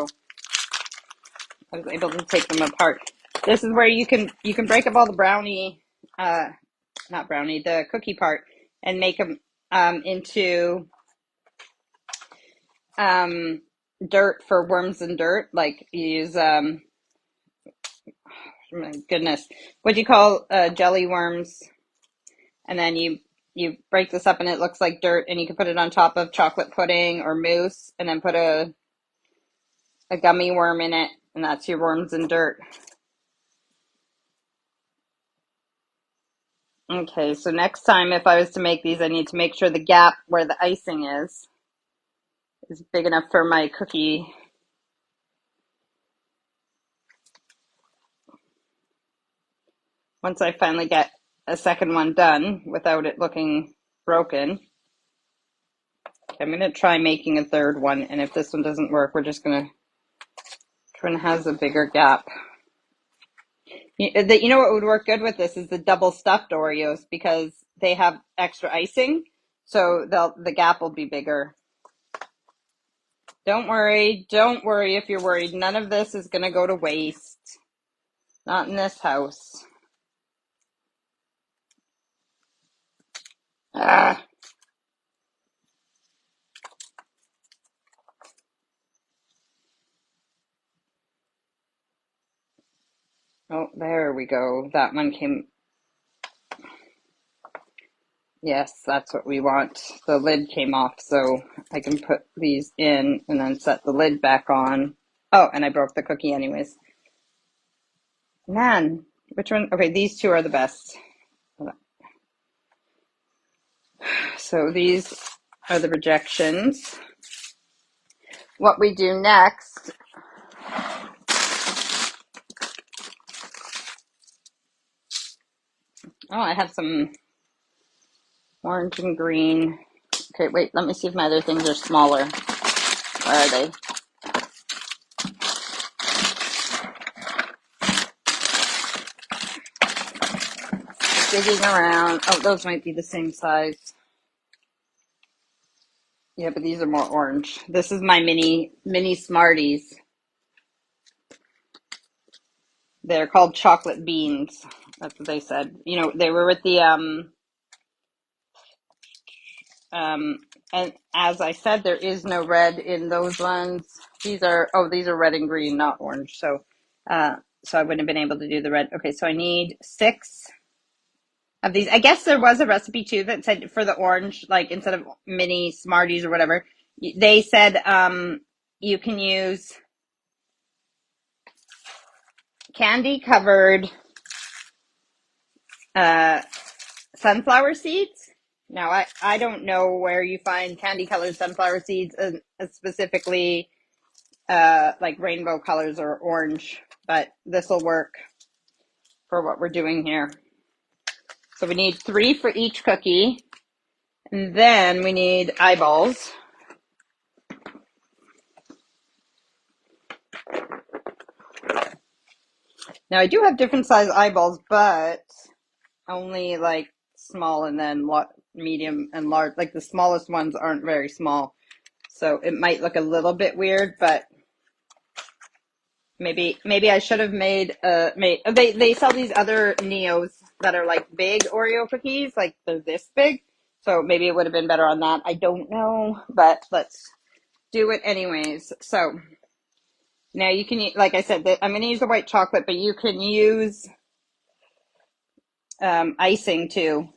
I was able to take them apart. This is where you can break up all the brownie, not brownie, the cookie part, and make them into dirt for worms and dirt. Like you use my goodness, what do you call jelly worms? And then you break this up, and it looks like dirt, and you can put it on top of chocolate pudding or mousse, and then put a gummy worm in it, and that's your worms and dirt. Okay, so next time if I was to make these, I need to make sure the gap where the icing is big enough for my cookie. Once I finally get a second one done without it looking broken, I'm going to try making a third one, and if this one doesn't work, we're just going to try and has a bigger gap. You know what would work good with this is the double stuffed Oreos, because they have extra icing, so the gap will be bigger. Don't worry if you're worried. None of this is going to go to waste. Not in this house. Ah. Oh, there we go. That one came. Yes, that's what we want. The lid came off, so I can put these in and then set the lid back on. Oh, and I broke the cookie anyways. Man, which one? Okay, these two are the best. So these are the rejections. What we do next, oh, I have some orange and green. Okay, wait, let me see if my other things are smaller. Where are they? Digging around. Oh, those might be the same size. Yeah, but these are more orange. This is my mini Smarties. They're called chocolate beans. That's what they said. You know, they were with the and as I said, there is no red in those ones. These are red and green, not orange. So I wouldn't have been able to do the red. Okay, so I need 6 of these. I guess there was a recipe too that said for the orange, like instead of mini Smarties or whatever, they said you can use candy covered sunflower seeds. Now, I don't know where you find candy colored sunflower seeds, specifically like rainbow colors or orange, but this will work for what we're doing here. So we need 3 for each cookie, and then we need eyeballs. Now, I do have different size eyeballs, but only like small and then medium and large. Like the smallest ones aren't very small. So it might look a little bit weird, but maybe I should have made they sell these other Neos that are like big Oreo cookies, like they're this big. So maybe it would have been better on that. I don't know, but let's do it anyways. So now you can, like I said, I'm going to use the white chocolate, but you can use icing too.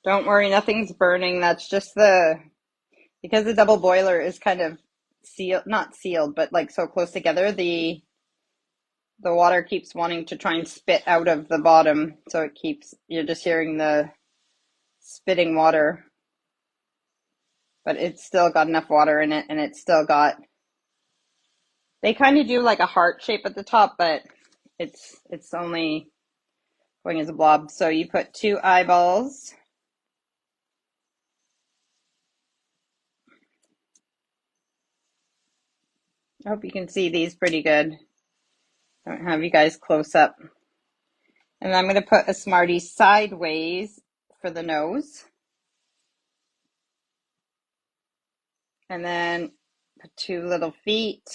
Don't worry, nothing's burning. That's just because the double boiler is kind of sealed, not sealed, but like so close together, the water keeps wanting to try and spit out of the bottom. So you're just hearing the spitting water, but it's still got enough water in it, and they kind of do like a heart shape at the top, but it's only going as a blob. So you put 2 eyeballs. I hope you can see these pretty good. I don't have you guys close up. And I'm going to put a Smartie sideways for the nose. And then put 2 little feet.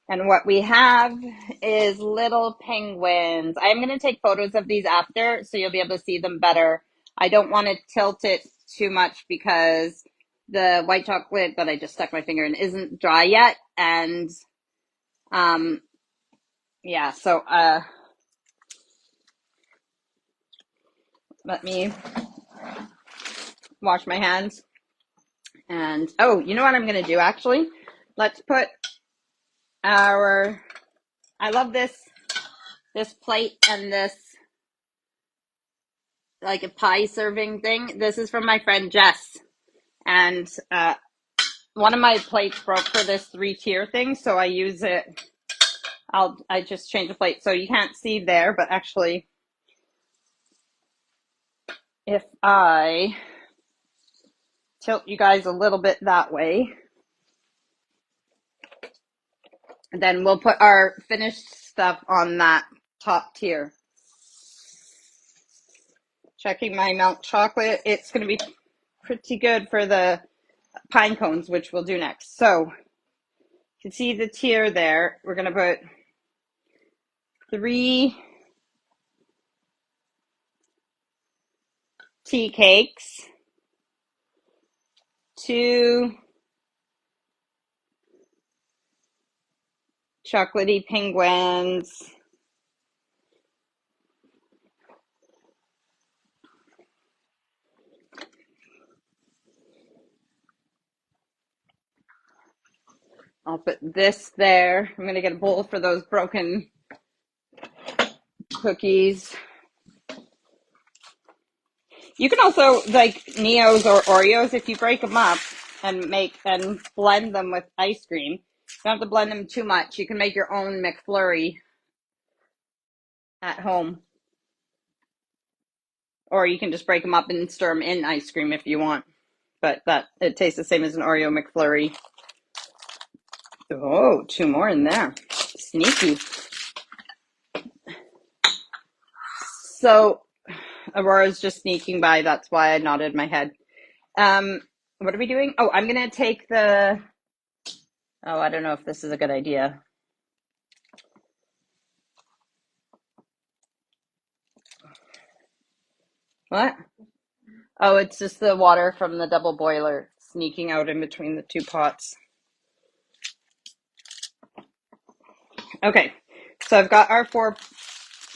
And what we have is little penguins. I'm going to take photos of these after so you'll be able to see them better. I don't want to tilt it too much because the white chocolate that I just stuck my finger in isn't dry yet. And yeah, so let me wash my hands. And oh, you know what I'm going to do actually? Let's put I love this plate and this like a pie serving thing. This is from my friend Jess. And one of my plates broke for this 3-tier thing, so I use it. I just change the plate. So you can't see there, but actually, if I tilt you guys a little bit that way, then we'll put our finished stuff on that top tier. Checking my milk chocolate. It's going to be pretty good for the pine cones, which we'll do next. So can see the tier there. We're going to put 3 tea cakes, 2 chocolatey penguins, I'll put this there. I'm going to get a bowl for those broken cookies. You can also, like Neos or Oreos, if you break them up and blend them with ice cream. You don't have to blend them too much. You can make your own McFlurry at home. Or you can just break them up and stir them in ice cream if you want. But it tastes the same as an Oreo McFlurry. Oh, 2 more in there. Sneaky. So Aurora's just sneaking by. That's why I nodded my head. What are we doing? Oh, I'm going to take I don't know if this is a good idea. What? Oh, it's just the water from the double boiler sneaking out in between the 2 pots. Okay, so I've got our 4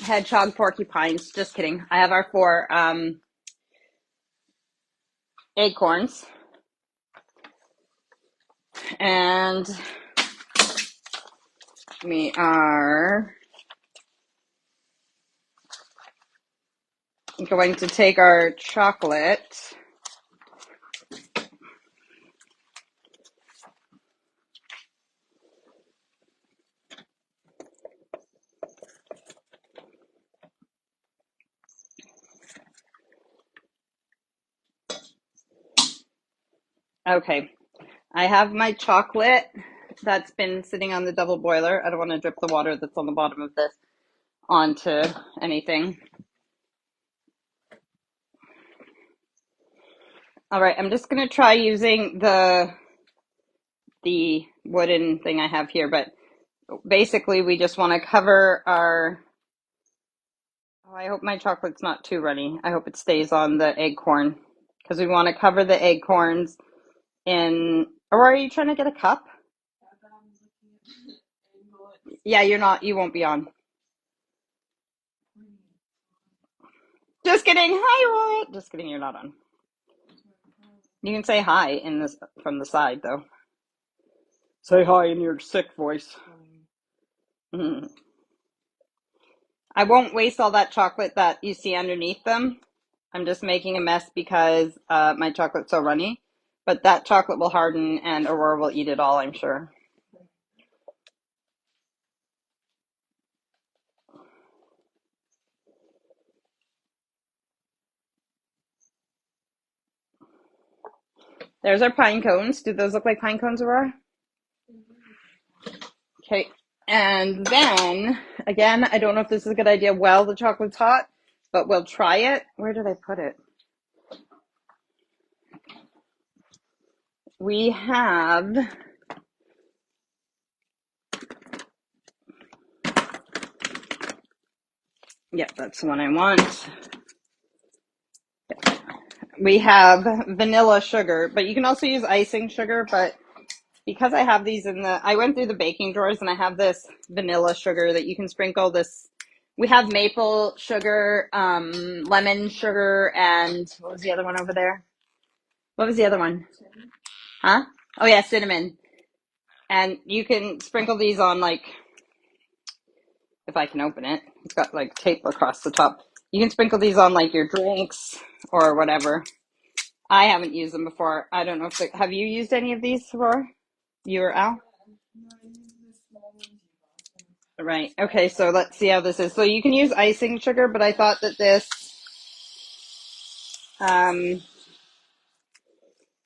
hedgehog porcupines. Just kidding. I have our 4 acorns. And we are going to take our chocolate. Okay, I have my chocolate that's been sitting on the double boiler. I don't want to drip the water that's on the bottom of this onto anything. All right, I'm just going to try using the wooden thing I have here, but basically we just want to cover our, I hope my chocolate's not too runny. I hope it stays on the acorn because we want to cover the acorns in, or are you trying to get a cup? Yeah, you won't be on. Just kidding. Hi, Roy. Just kidding, you're not on. You can say hi in this from the side though. Say hi in your sick voice. I won't waste all that chocolate that you see underneath them. I'm just making a mess because my chocolate's so runny. But that chocolate will harden and Aurora will eat it all, I'm sure. There's our pine cones. Do those look like pine cones, Aurora? Okay. And then, again, I don't know if this is a good idea while the chocolate's hot, but we'll try it. Where did I put it? We have... Yep, that's the one I want. We have vanilla sugar, but you can also use icing sugar, but because I have these I went through the baking drawers and I have this vanilla sugar that you can sprinkle this. We have maple sugar, lemon sugar, and what was the other one over there? What was the other one? Huh? Oh yeah, cinnamon. And you can sprinkle these on if I can open it. It's got like tape across the top. You can sprinkle these on like your drinks or whatever. I haven't used them before. I don't know if have you used any of these before? You or Al? Right. Okay, so let's see how this is. So you can use icing sugar, but I thought that this,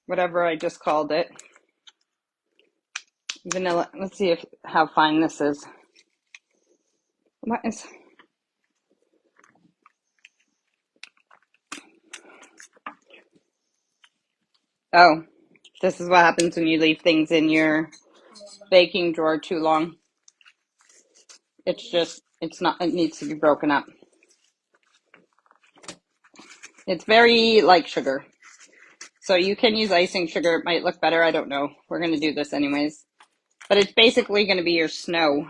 whatever I just called it, vanilla. Let's see how fine this is. What is? Oh, this is what happens when you leave things in your baking drawer too long. It's not, it needs to be broken up. It's very like sugar. So you can use icing sugar. It might look better. I don't know. We're going to do this anyways. But it's basically going to be your snow.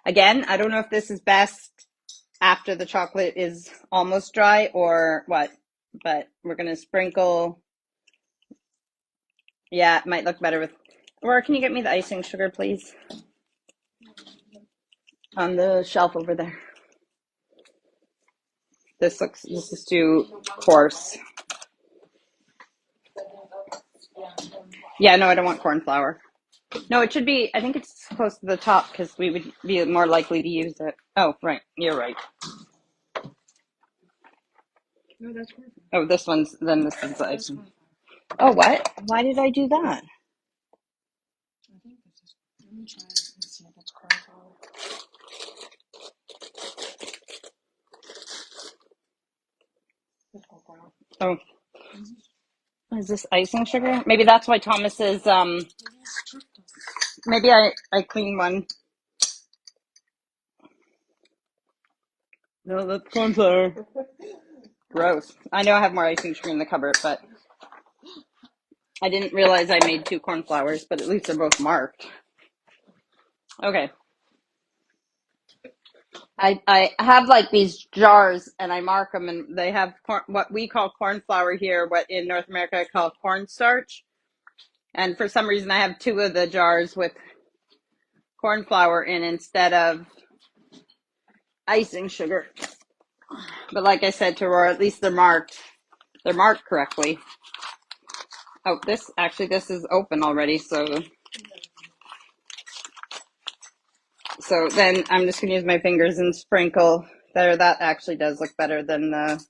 Again, I don't know if this is best after the chocolate is almost dry or what. But we're going to sprinkle. Yeah, it might look better with. Or can you get me the icing sugar, please? On the shelf over there. This is too coarse. Yeah, no, I don't want corn flour. No, it should be, I think it's close to the top because we would be more likely to use it. Oh, right. You're right. No, that's perfect. Oh, this one's, then this is the icing. Oh, what? Why did I do that? I think this is. Let me try it and see if it's corn flour. This whole flour. Oh, is this icing sugar? Maybe that's why Thomas is, maybe I clean one. No, that's corn flour. Gross. I know I have more icing sugar in the cupboard, but I didn't realize I made 2 corn flours, but at least they're both marked. Okay. I have like these jars and I mark them and they have what we call corn flour here, what in North America I call cornstarch. And for some reason I have 2 of the jars with corn flour in instead of icing sugar. But like I said to Aurora, at least they're marked. They're marked correctly. Oh, this is open already, so then I'm just gonna use my fingers and sprinkle there. That actually does look better than the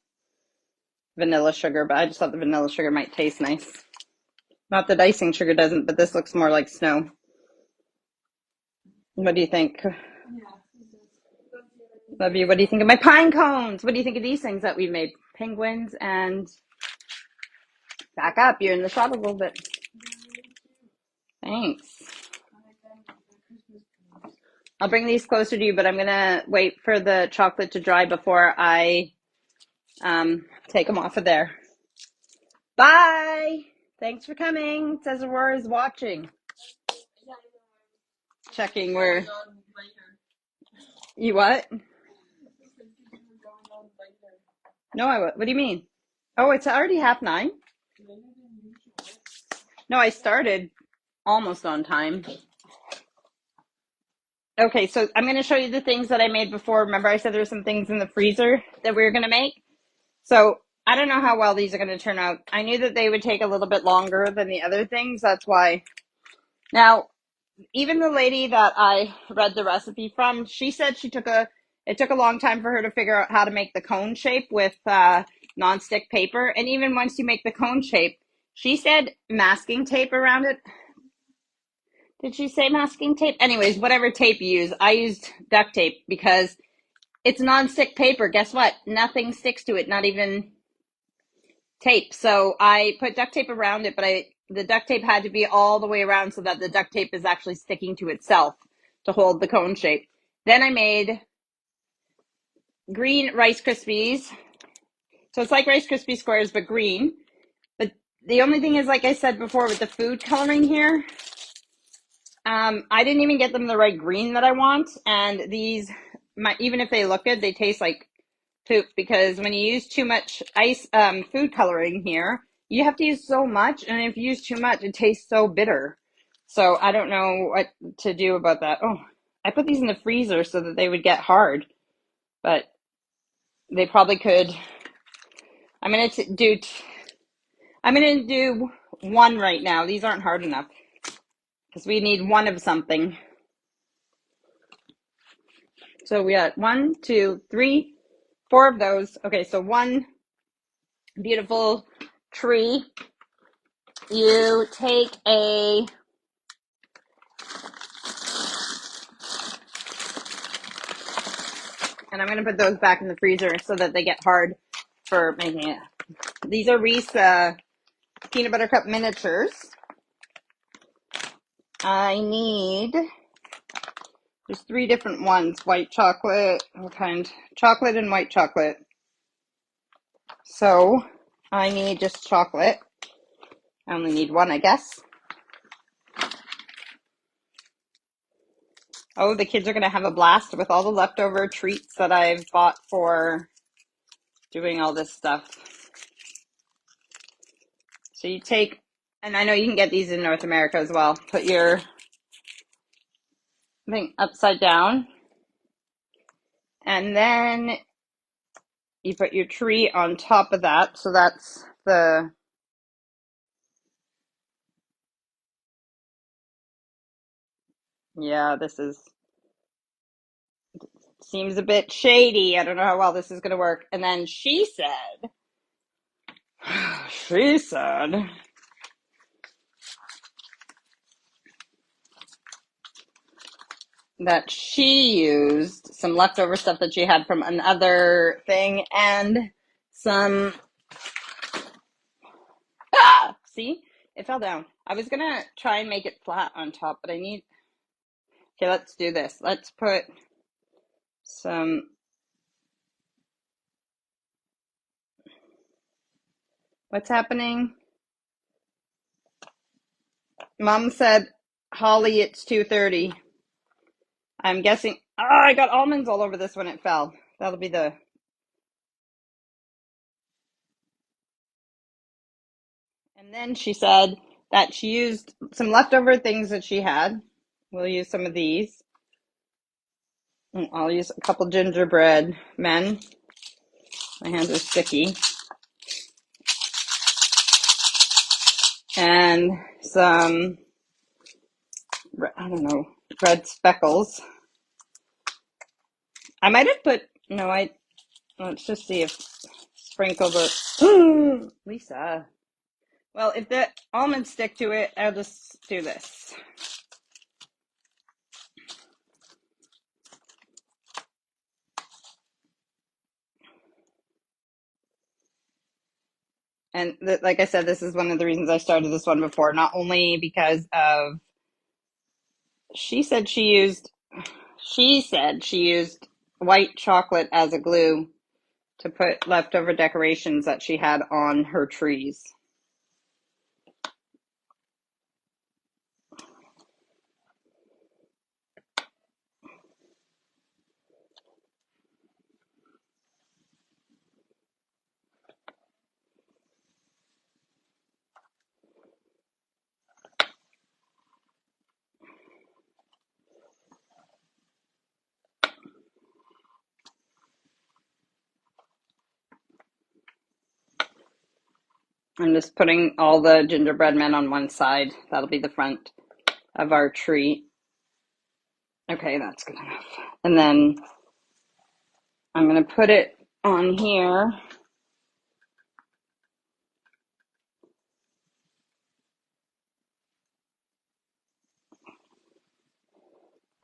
vanilla sugar, but I just thought the vanilla sugar might taste nice. Not that icing sugar doesn't, but this looks more like snow. What do you think? Love you. What do you think of my pine cones? What do you think of these things that we made? Penguins and back up. You're in the shot a little bit. Thanks. I'll bring these closer to you, but I'm gonna wait for the chocolate to dry before I take them off of there. Bye. Thanks for coming. It says Aurora is watching. Checking where. You what? No, what do you mean? Oh, it's already 9:30? No, I started almost on time. Okay, so I'm going to show you the things that I made before. Remember I said there were some things in the freezer that we were going to make? So I don't know how well these are going to turn out. I knew that they would take a little bit longer than the other things. That's why. Now, even the lady that I read the recipe from, she said it took a long time for her to figure out how to make the cone shape with nonstick paper. And even once you make the cone shape, she said masking tape around it. Did she say masking tape? Anyways, whatever tape you use, I used duct tape because it's nonstick paper. Guess what? Nothing sticks to it, not even tape. So I put duct tape around it, but the duct tape had to be all the way around so that the duct tape is actually sticking to itself to hold the cone shape. Then I made green Rice Krispies. So it's like Rice Krispie squares, but green. But the only thing is, like I said before, with the food coloring here, I didn't even get them the right green that I want. And these, even if they look good, they taste like poop because when you use too much food coloring here, you have to use so much. And if you use too much, it tastes so bitter. So I don't know what to do about that. Oh, I put these in the freezer so that they would get hard, but they probably could. I'm going to do one right now. These aren't hard enough because we need one of something. So we got 1, 2, 3, 4 of those. Okay, so one beautiful tree. You take and I'm going to put those back in the freezer so that they get hard for making it. These are Reese peanut butter cup miniatures. I need, there's 3 different ones, white chocolate, what kind? Chocolate and white chocolate. So I need just chocolate. I only need 1, I guess. Oh, the kids are going to have a blast with all the leftover treats that I've bought for doing all this stuff. So you take, and I know you can get these in North America as well, put your thing upside down, and then you put your tree on top of that. So that's the, yeah, this seems a bit shady. I don't know how well this is going to work. And then she said that she used some leftover stuff that she had from another thing and some, see, it fell down. I was going to try and make it flat on top, but okay, let's do this. Let's put some, what's happening? Mom said, Holly, it's 2:30. I'm guessing, I got almonds all over this when it fell. That'll be the, and then she said that she used some leftover things that she had. We'll use some of these. And I'll use a couple gingerbread men. My hands are sticky. And some, I don't know, red speckles. I might have put, no, let's just see if sprinkle the, Lisa. Well, if the almonds stick to it, I'll just do this. And like I said, this is one of the reasons I started this one before, not only because of, she said she used white chocolate as a glue to put leftover decorations that she had on her trees. I'm just putting all the gingerbread men on one side. That'll be the front of our tree. Okay, that's good enough. And then I'm going to put it on here.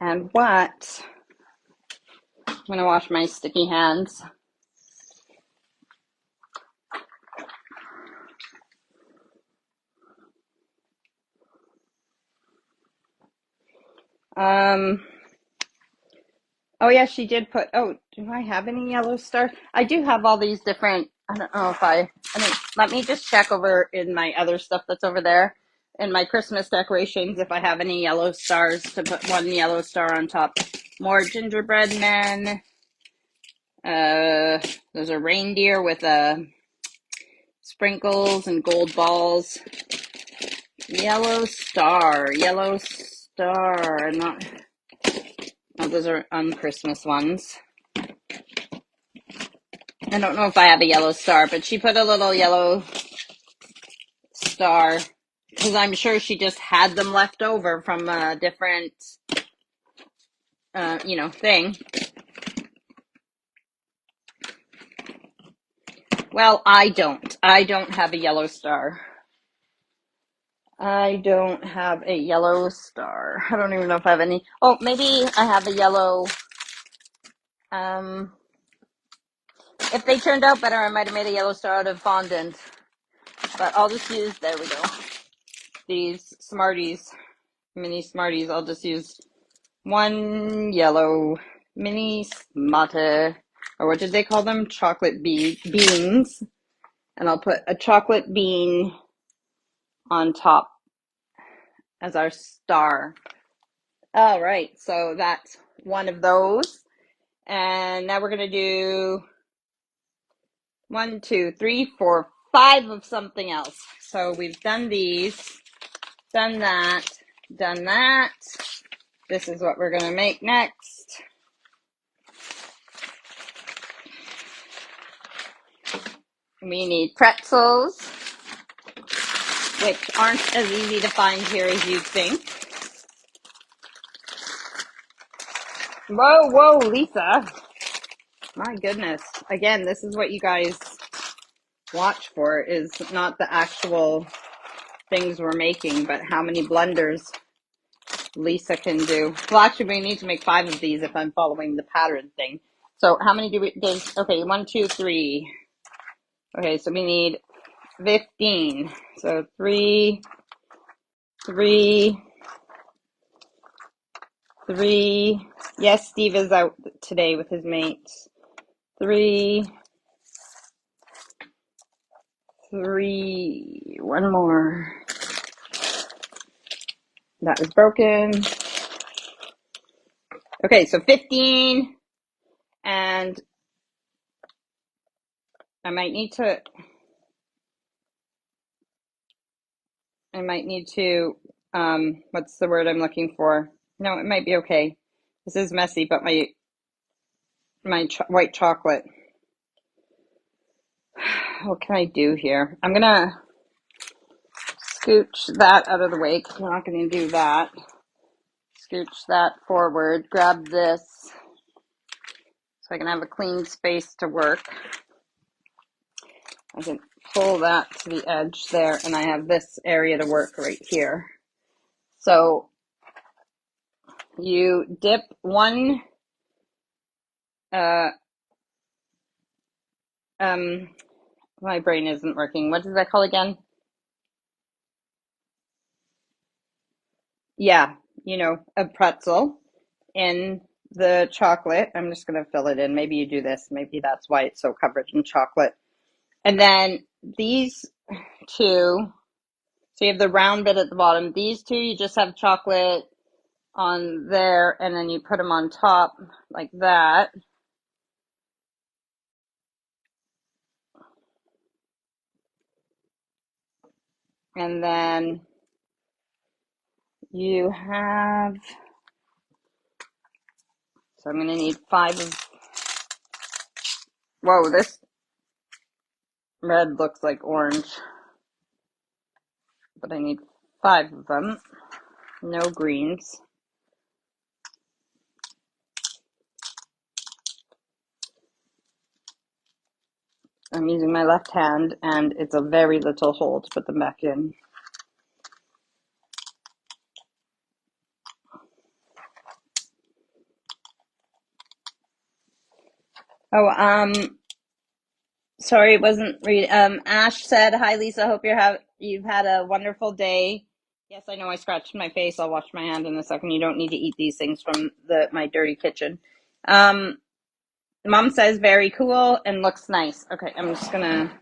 And what? I'm going to wash my sticky hands. Oh yeah, she did put, oh, do I have any yellow stars? I do have all these different, I don't know if I mean, let me just check over in my other stuff that's over there, in my Christmas decorations, if I have any yellow stars to put 1 yellow star on top. More gingerbread men. There's a reindeer with sprinkles and gold balls. Yellow star. Not, oh, those are un-Christmas ones. I don't know if I have a yellow star, but she put a little yellow star because I'm sure she just had them left over from a different, thing. Well, I don't. I don't have a yellow star. I don't have a yellow star. I don't even know if I have any. Oh, maybe I have a yellow. If they turned out better, I might have made a yellow star out of fondant. But I'll just use, there we go, these Smarties mini Smarties. I'll just use one yellow mini Smartie, or what did they call them? Chocolate beans. And I'll put a chocolate bean on top as our star. All right, so that's one of those. And now we're going to do 1, 2, 3, 4, 5 of something else. So we've done these, done that, done that. This is what we're going to make next. We need pretzels, which aren't as easy to find here as you'd think. Whoa, whoa, Lisa. My goodness. Again, this is what you guys watch for, is not the actual things we're making, but how many blenders Lisa can do. Well, actually, we need to make 5 of these if I'm following the pattern thing. So how many okay, 1, 2, 3. Okay, so we need 15. So 3, 3, 3. Yes, Steve is out today with his mates. 3, 3. One more. That was broken. Okay, so 15. And I might need to, what's the word I'm looking for? No, it might be okay. This is messy, but my white chocolate. What can I do here? I'm gonna scooch that out of the way because we're not gonna do that. Scooch that forward, grab this so I can have a clean space to work. I can pull that to the edge there, and I have this area to work right here. So you dip one my brain isn't working. What does that call again? Yeah, a pretzel in the chocolate. I'm just going to fill it in. Maybe you do this. Maybe that's why it's so covered in chocolate. And then these two, so you have the round bit at the bottom. These two, you just have chocolate on there, and then you put them on top like that. And then you have, so I'm going to need 5 of, whoa, this red looks like orange, but I need 5 of them. No greens. I'm using my left hand, and it's a very little hole to put them back in. Oh, sorry, it wasn't read. Ash said, "Hi, Lisa. Hope you've had a wonderful day." Yes, I know I scratched my face. I'll wash my hand in a second. You don't need to eat these things from my dirty kitchen. Mom says very cool and looks nice. Okay, I'm just gonna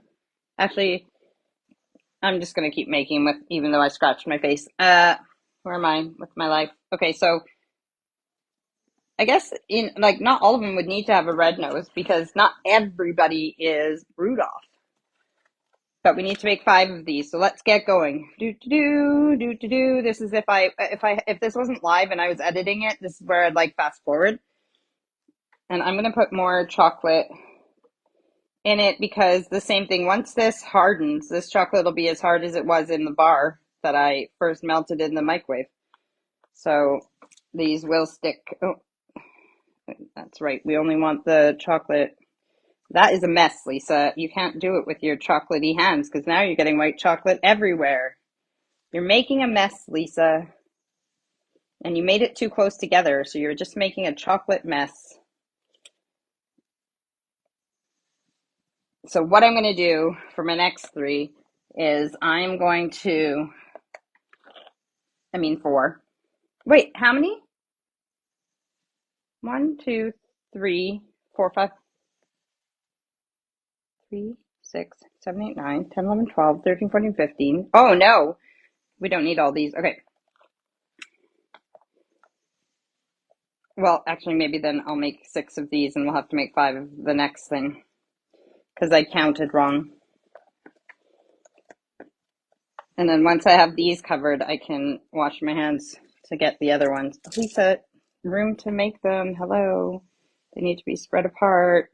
keep making with, even though I scratched my face. Where am I with my life? Okay, so I guess not all of them would need to have a red nose because not everybody is Rudolph. But we need to make 5 of these, so let's get going. Do. This is if this wasn't live and I was editing it, this is where I'd like fast forward. And I'm gonna put more chocolate in it because the same thing, once this hardens, this chocolate will be as hard as it was in the bar that I first melted in the microwave. So these will stick. Oh, that's right. We only want the chocolate. That is a mess, Lisa. You can't do it with your chocolatey hands because now you're getting white chocolate everywhere. You're making a mess, Lisa. And you made it too close together, so you're just making a chocolate mess. So what I'm going to do for my next 3 is I'm going to, 4. Wait, how many? 1, 2, 3, 4, 5, 3, 6, 7, 8, 9, 10, 11, 12, 13, 14, 15. Oh no, we don't need all these. Okay. Well, actually, maybe then I'll make 6 of these and we'll have to make 5 of the next thing because I counted wrong. And then once I have these covered, I can wash my hands to get the other ones. Lisa, room to make them. Hello. They need to be spread apart.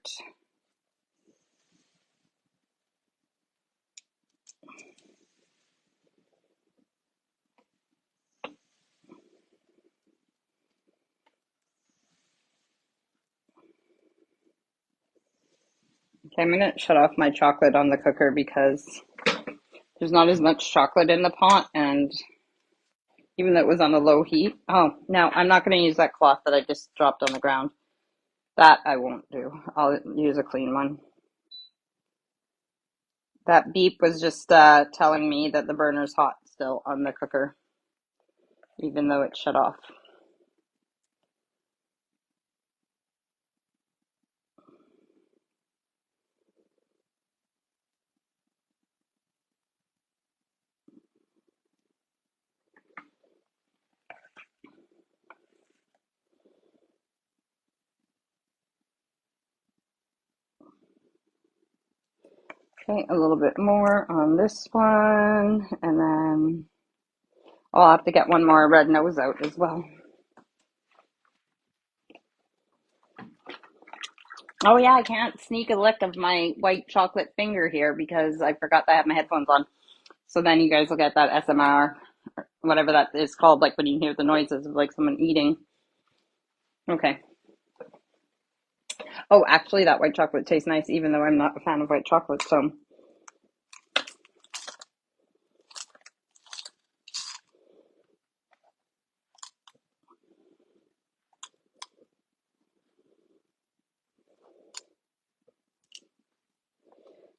Okay, I'm going to shut off my chocolate on the cooker because there's not as much chocolate in the pot, and even though it was on a low heat. Oh, no, I'm not going to use that cloth that I just dropped on the ground. That I won't do. I'll use a clean one. That beep was just telling me that the burner's hot still on the cooker, even though it's shut off. Okay, a little bit more on this one, and then I'll have to get one more red nose out as well. Oh yeah, I can't sneak a lick of my white chocolate finger here because I forgot that I have my headphones on. So then you guys will get that SMR, or whatever that is called, like when you hear the noises of like someone eating. Okay. Oh, actually that white chocolate tastes nice even though I'm not a fan of white chocolate, so.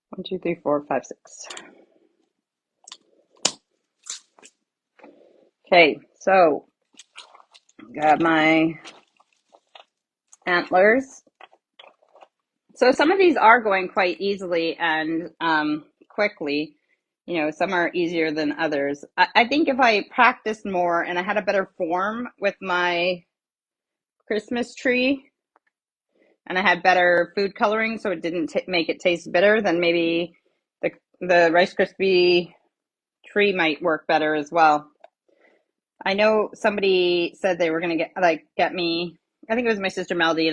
One, two, three, four, five, six. Okay, so got my antlers. So some of these are going quite easily and quickly. You know, some are easier than others. I think if I practiced more and I had a better form with my Christmas tree and I had better food coloring so it didn't make it taste bitter, then maybe the Rice Krispie tree might work better as well. I know somebody said they were going to get me, I think it was my sister Melody,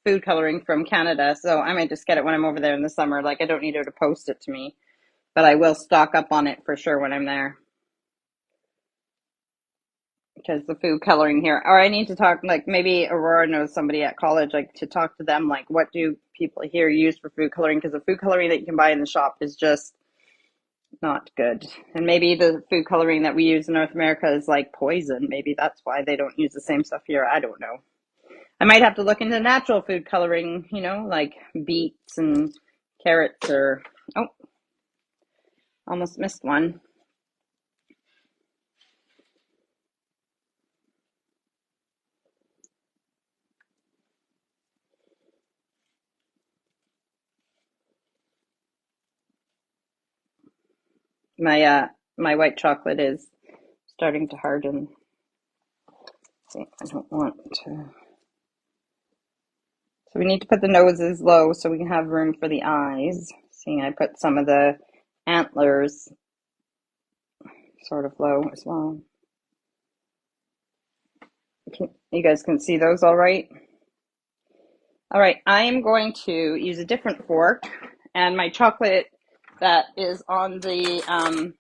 food coloring from Canada. So I might just get it when I'm over there in the summer. Like I don't need her to post it to me, but I will stock up on it for sure when I'm there. Because the food coloring here, or I need to talk, like maybe Aurora knows somebody at college, like to talk to them, like what do people here use for food coloring? Because the food coloring that you can buy in the shop is just not good. And maybe the food coloring that we use in North America is like poison. Maybe that's why they don't use the same stuff here. I don't know. I might have to look into natural food coloring, you know, like beets and carrots or, oh, almost missed one. My white chocolate is starting to harden. See, I don't want to. So we need to put the noses low so we can have room for the eyes. Seeing I put some of the antlers sort of low as well. You guys can see those all right? All right, I am going to use a different fork, and my chocolate that is on the,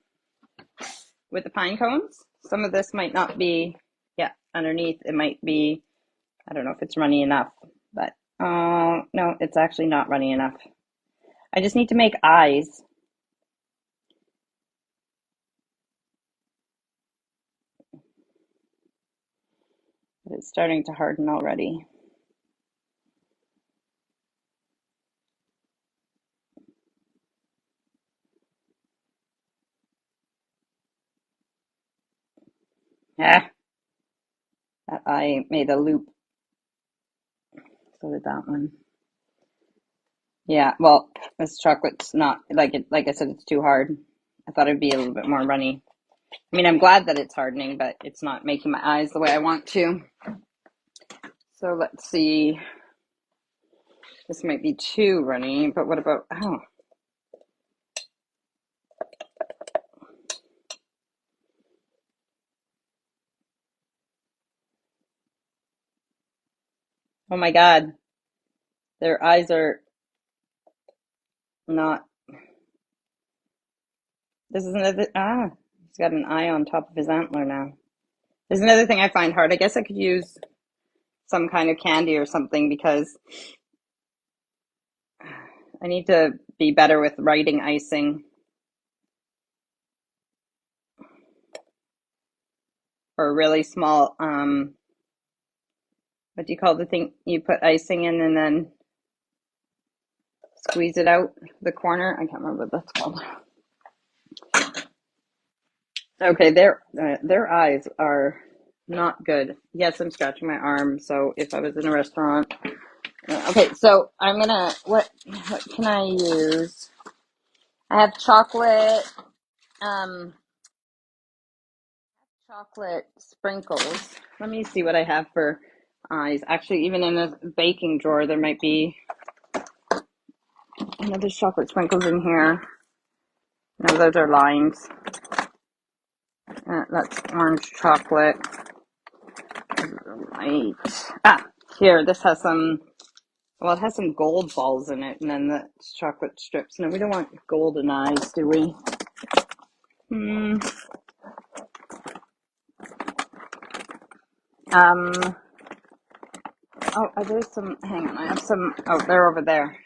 with the pine cones, some of this might not be, yeah, underneath it might be, I don't know if it's runny enough, but, no, it's actually not runny enough. I just need to make eyes. But it's starting to harden already. Yeah. I made a loop. So did that one. Yeah, well, this chocolate's not like it. Like I said, it's too hard. I thought it'd be a little bit more runny. I mean, I'm glad that it's hardening, but it's not making my eyes the way I want to. So let's see. This might be too runny, but what about, oh my God. Their eyes are not, this is another, he's got an eye on top of his antler now. There's another thing I find hard. I guess I could use some kind of candy or something because I need to be better with writing icing. Or a really small, what do you call the thing you put icing in and then squeeze it out the corner? I can't remember what that's called. Okay, their eyes are not good. Yes, I'm scratching my arm, so if I was in a restaurant. Okay, so I'm gonna, what can I use? I have chocolate, um, chocolate sprinkles. Let me see what I have for eyes. Actually, even in a baking drawer, there might be another chocolate sprinkles in here. No, those are limes. That's orange chocolate. Right. Here, this has some, well, it has some gold balls in it, and then the chocolate strips. No, we don't want golden eyes, do we? There's some, hang on, I have some, they're over there.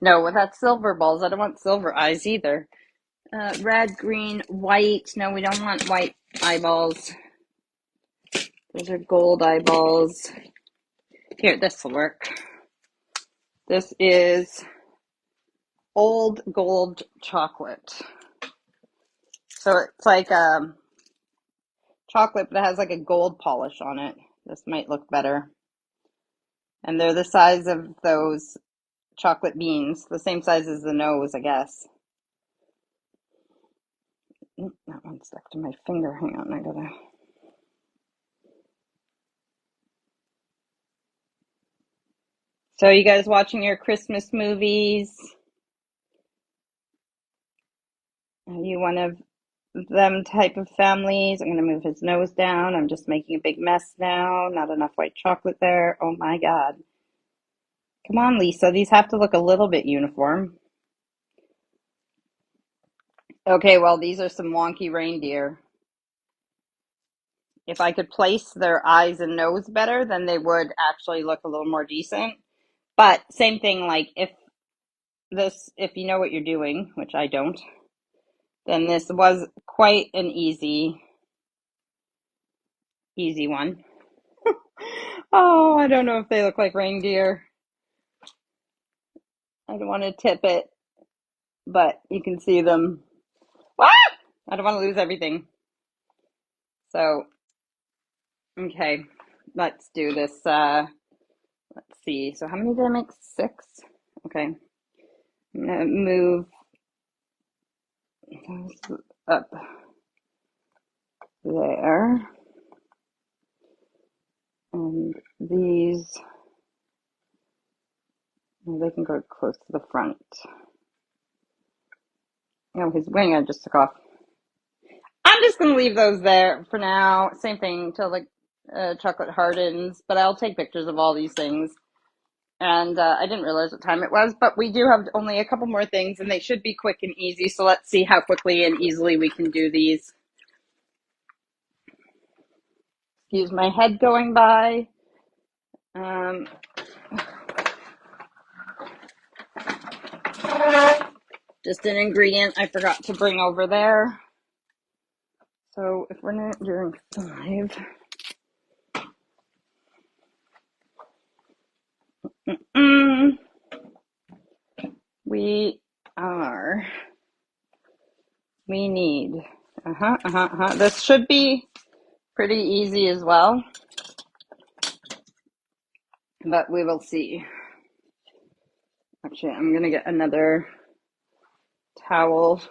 No, well, that's silver balls. I don't want silver eyes either. Red, green, white. No, we don't want white eyeballs. Those are gold eyeballs. Here, this will work. This is old gold chocolate. So it's like chocolate, but it has like a gold polish on it. This might look better. And they're the size of those chocolate beans, the same size as the nose, I guess. That one stuck to my finger. Hang on, I gotta. So, you guys watching your Christmas movies? Are you one of them type of families? I'm gonna move his nose down. I'm just making a big mess now. Not enough white chocolate there. Oh my God. Come on, Lisa. These have to look a little bit uniform. Okay, well, these are some wonky reindeer. If I could place their eyes and nose better, then they would actually look a little more decent. But same thing, like if you know what you're doing, which I don't, then this was quite an easy one. Oh, I don't know if they look like reindeer. I don't want to tip it, but you can see them. Ah! I don't want to lose everything. So, okay, let's do this. Let's see. So how many did I make? 6? Okay. I'm going to move those up there. And these, they can go close to the front. Oh, his wing I just took off. I'm just going to leave those there for now. Same thing until the chocolate hardens. But I'll take pictures of all these things. And I didn't realize what time it was. But we do have only a couple more things. And they should be quick and easy. So let's see how quickly and easily we can do these. Excuse my head going by. Just an ingredient I forgot to bring over there. So if we're not doing 5, we need, this should be pretty easy as well. but we will see. Actually, I'm gonna get another towel.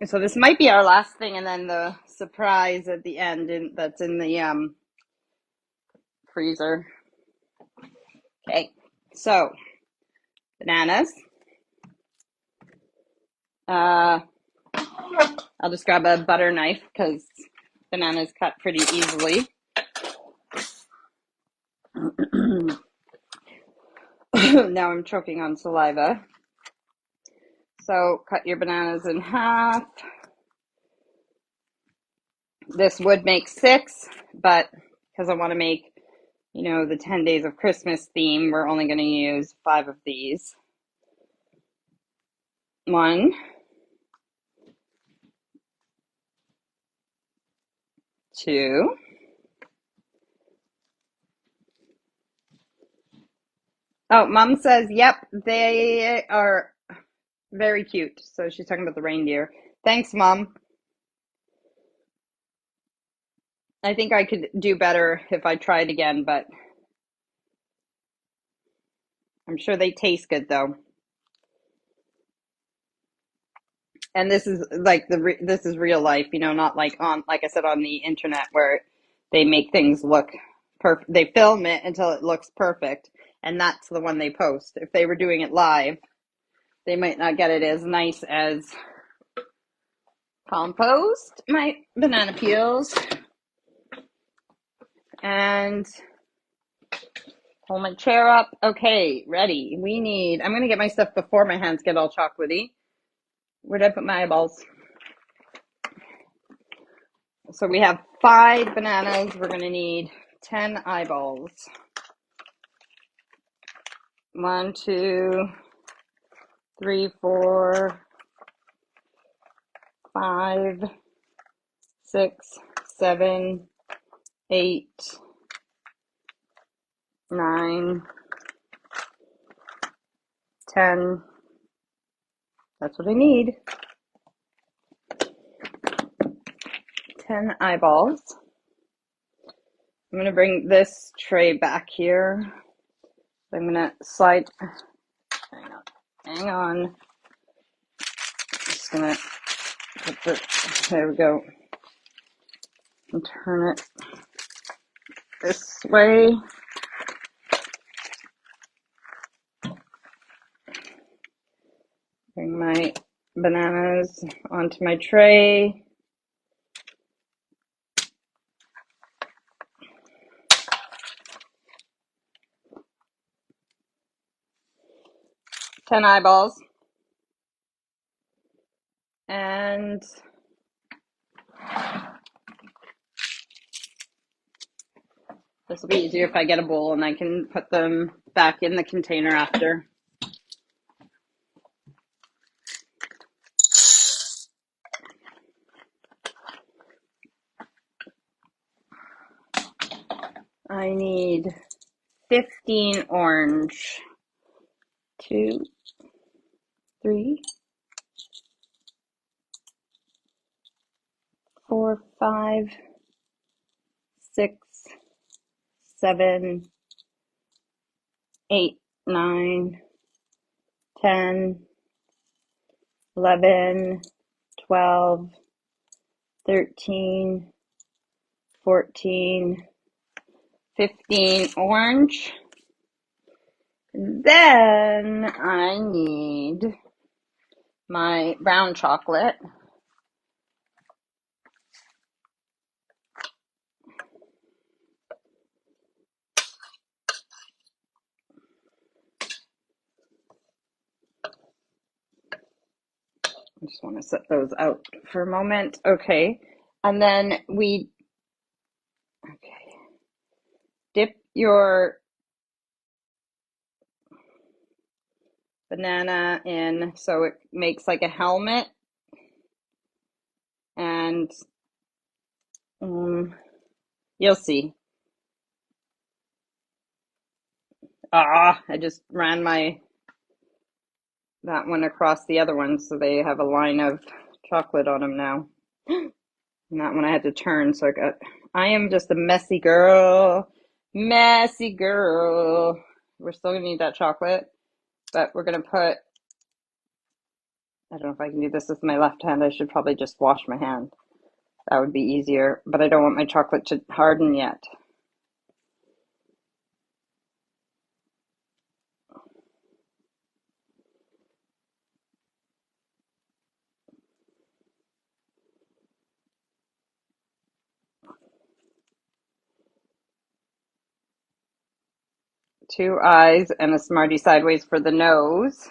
So this might be our last thing, and then the surprise at the end that's in the freezer. Okay, so bananas. I'll just grab a butter knife because bananas cut pretty easily. Now I'm choking on saliva. So cut your bananas in half. This would make 6, but because I want to make, the 10 days of Christmas theme, we're only going to use 5 of these. 1, 2, oh, Mom says, yep, they are very cute. So she's talking about the reindeer. Thanks, Mom. I think I could do better if I tried again, but I'm sure they taste good though. And this is like this is real life, not like like I said, on the internet where they make things look perfect. They film it until it looks perfect, and that's the one they post. If they were doing it live, they might not get it as nice as compost. My banana peels. And pull my chair up. Okay, ready. I'm going to get my stuff before my hands get all chocolatey. Where did I put my eyeballs? So we have 5 bananas. We're going to need 10 eyeballs. 1, 2, 3, 4, 5, 6, 7, 8, 9, 10. That's what I need. 10 eyeballs. I'm going to bring this tray back here. I'm going to slide. Hang on. Just going to put this. There we go. And turn it this way. Bring my bananas onto my tray. Ten eyeballs. And this will be easier if I get a bowl and I can put them back in the container after. I need 15 orange. 2, 3, 4, 5, 6, 7, 8, 9, 10, 11, 12, 13, 14, 15 orange. Then I need my brown chocolate. I just want to set those out for a moment. Okay. And then dip your banana in so it makes like a helmet. And you'll see. I just ran that one across the other one, so they have a line of chocolate on them now. And that one I had to turn, so I got I am just a messy girl. Messy girl. We're still gonna need that chocolate, but we're gonna put, I don't know if I can do this with my left hand. I should probably just wash my hand. That would be easier, but I don't want my chocolate to harden yet. Two eyes and a Smartie sideways for the nose.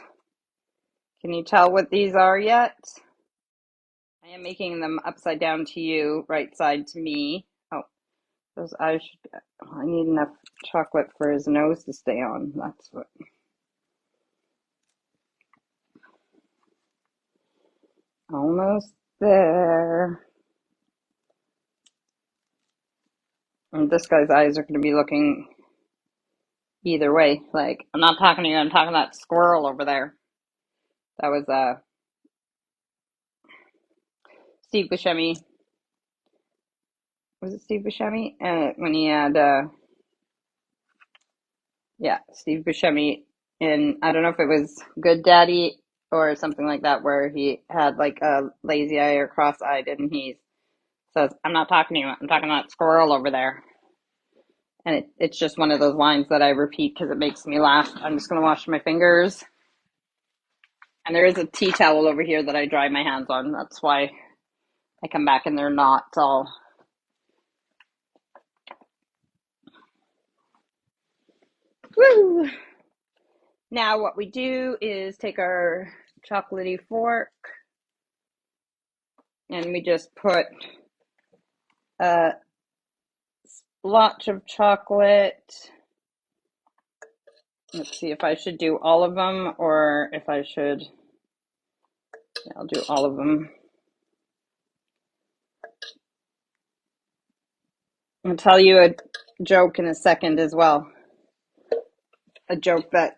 Can you tell what these are yet? I am making them upside down to you, right side to me. Oh, those eyes should, I need enough chocolate for his nose to stay on. That's what. Almost there. And this guy's eyes are going to be looking either way. Like, I'm not talking to you, I'm talking to that squirrel over there. That was Steve Buscemi. Was it Steve Buscemi? When he had, yeah, Steve Buscemi in, I don't know if it was Good Daddy or something like that, where he had like a lazy eye or cross-eyed, and he says, I'm not talking to you, I'm talking to that squirrel over there. And it's just one of those lines that I repeat because it makes me laugh. I'm just going to wash my fingers. And there is a tea towel over here that I dry my hands on. That's why I come back and they're not all. Woo! Now what we do is take our chocolatey fork and we just put a splotch of chocolate. Let's see if I should do all of them or if I should. Yeah, I'll do all of them. I'll tell you a joke in a second as well. A joke that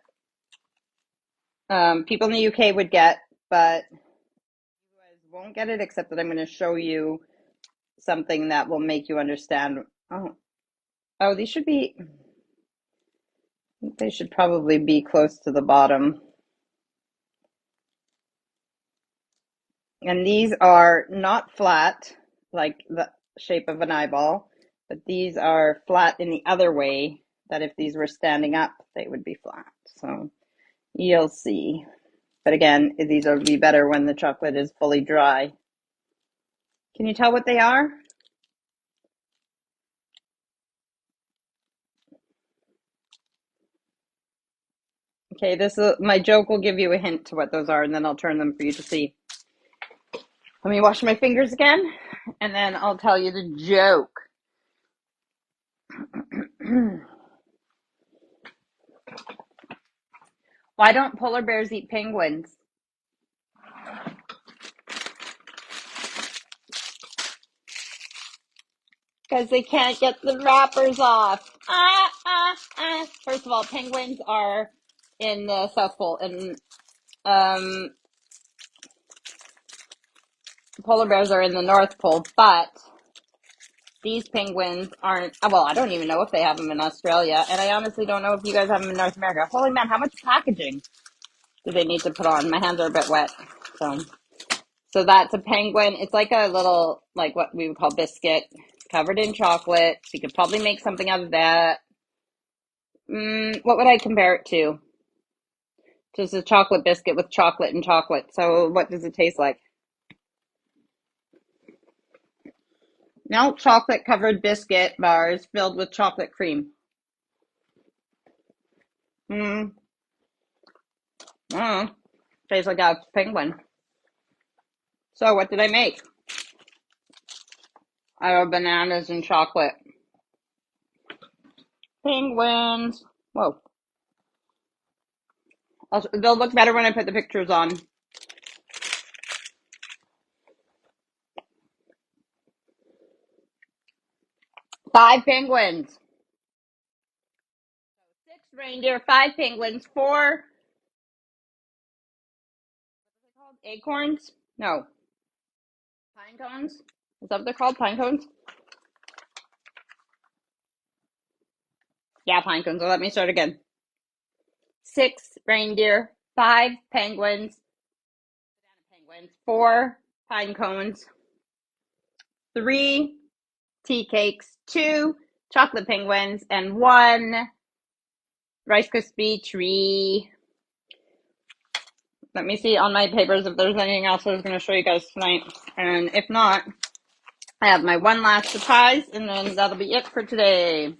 people in the UK would get, but you guys won't get it, except that I'm going to show you something that will make you understand. Oh, these should be, they should probably be close to the bottom. And these are not flat, like the shape of an eyeball, but these are flat in the other way, that if these were standing up, they would be flat. So you'll see. But again, these will be better when the chocolate is fully dry. Can you tell what they are? Okay, my joke will give you a hint to what those are, and then I'll turn them for you to see. Let me wash my fingers again, and then I'll tell you the joke. Why don't polar bears eat penguins? Because they can't get the wrappers off. First of all, penguins are in the South Pole, and polar bears are in the North Pole, but these penguins aren't, well, I don't even know if they have them in Australia, and I honestly don't know if you guys have them in North America. Holy man, how much packaging do they need to put on? My hands are a bit wet. So that's a penguin. It's like a little, like what we would call biscuit, covered in chocolate. So you could probably make something out of that. What would I compare it to? Just a chocolate biscuit with chocolate and chocolate. So what does it taste like? No, chocolate covered biscuit bars filled with chocolate cream. Tastes like a penguin. So what did I make? Out of bananas and chocolate. Penguins. Whoa. They'll look better when I put the pictures on. 5 penguins. 6 reindeer, 5 penguins, 4, what's it called? Acorns? No. Pine cones? Is that what they're called? Pine cones? Yeah, pine cones. So let me start again. 6 reindeer, 5 penguins, 4 pine cones, 3 tea cakes, 2 chocolate penguins, and 1 Rice Krispie tree. Let me see on my papers if there's anything else I was going to show you guys tonight. And if not, I have my one last surprise, and then that'll be it for today.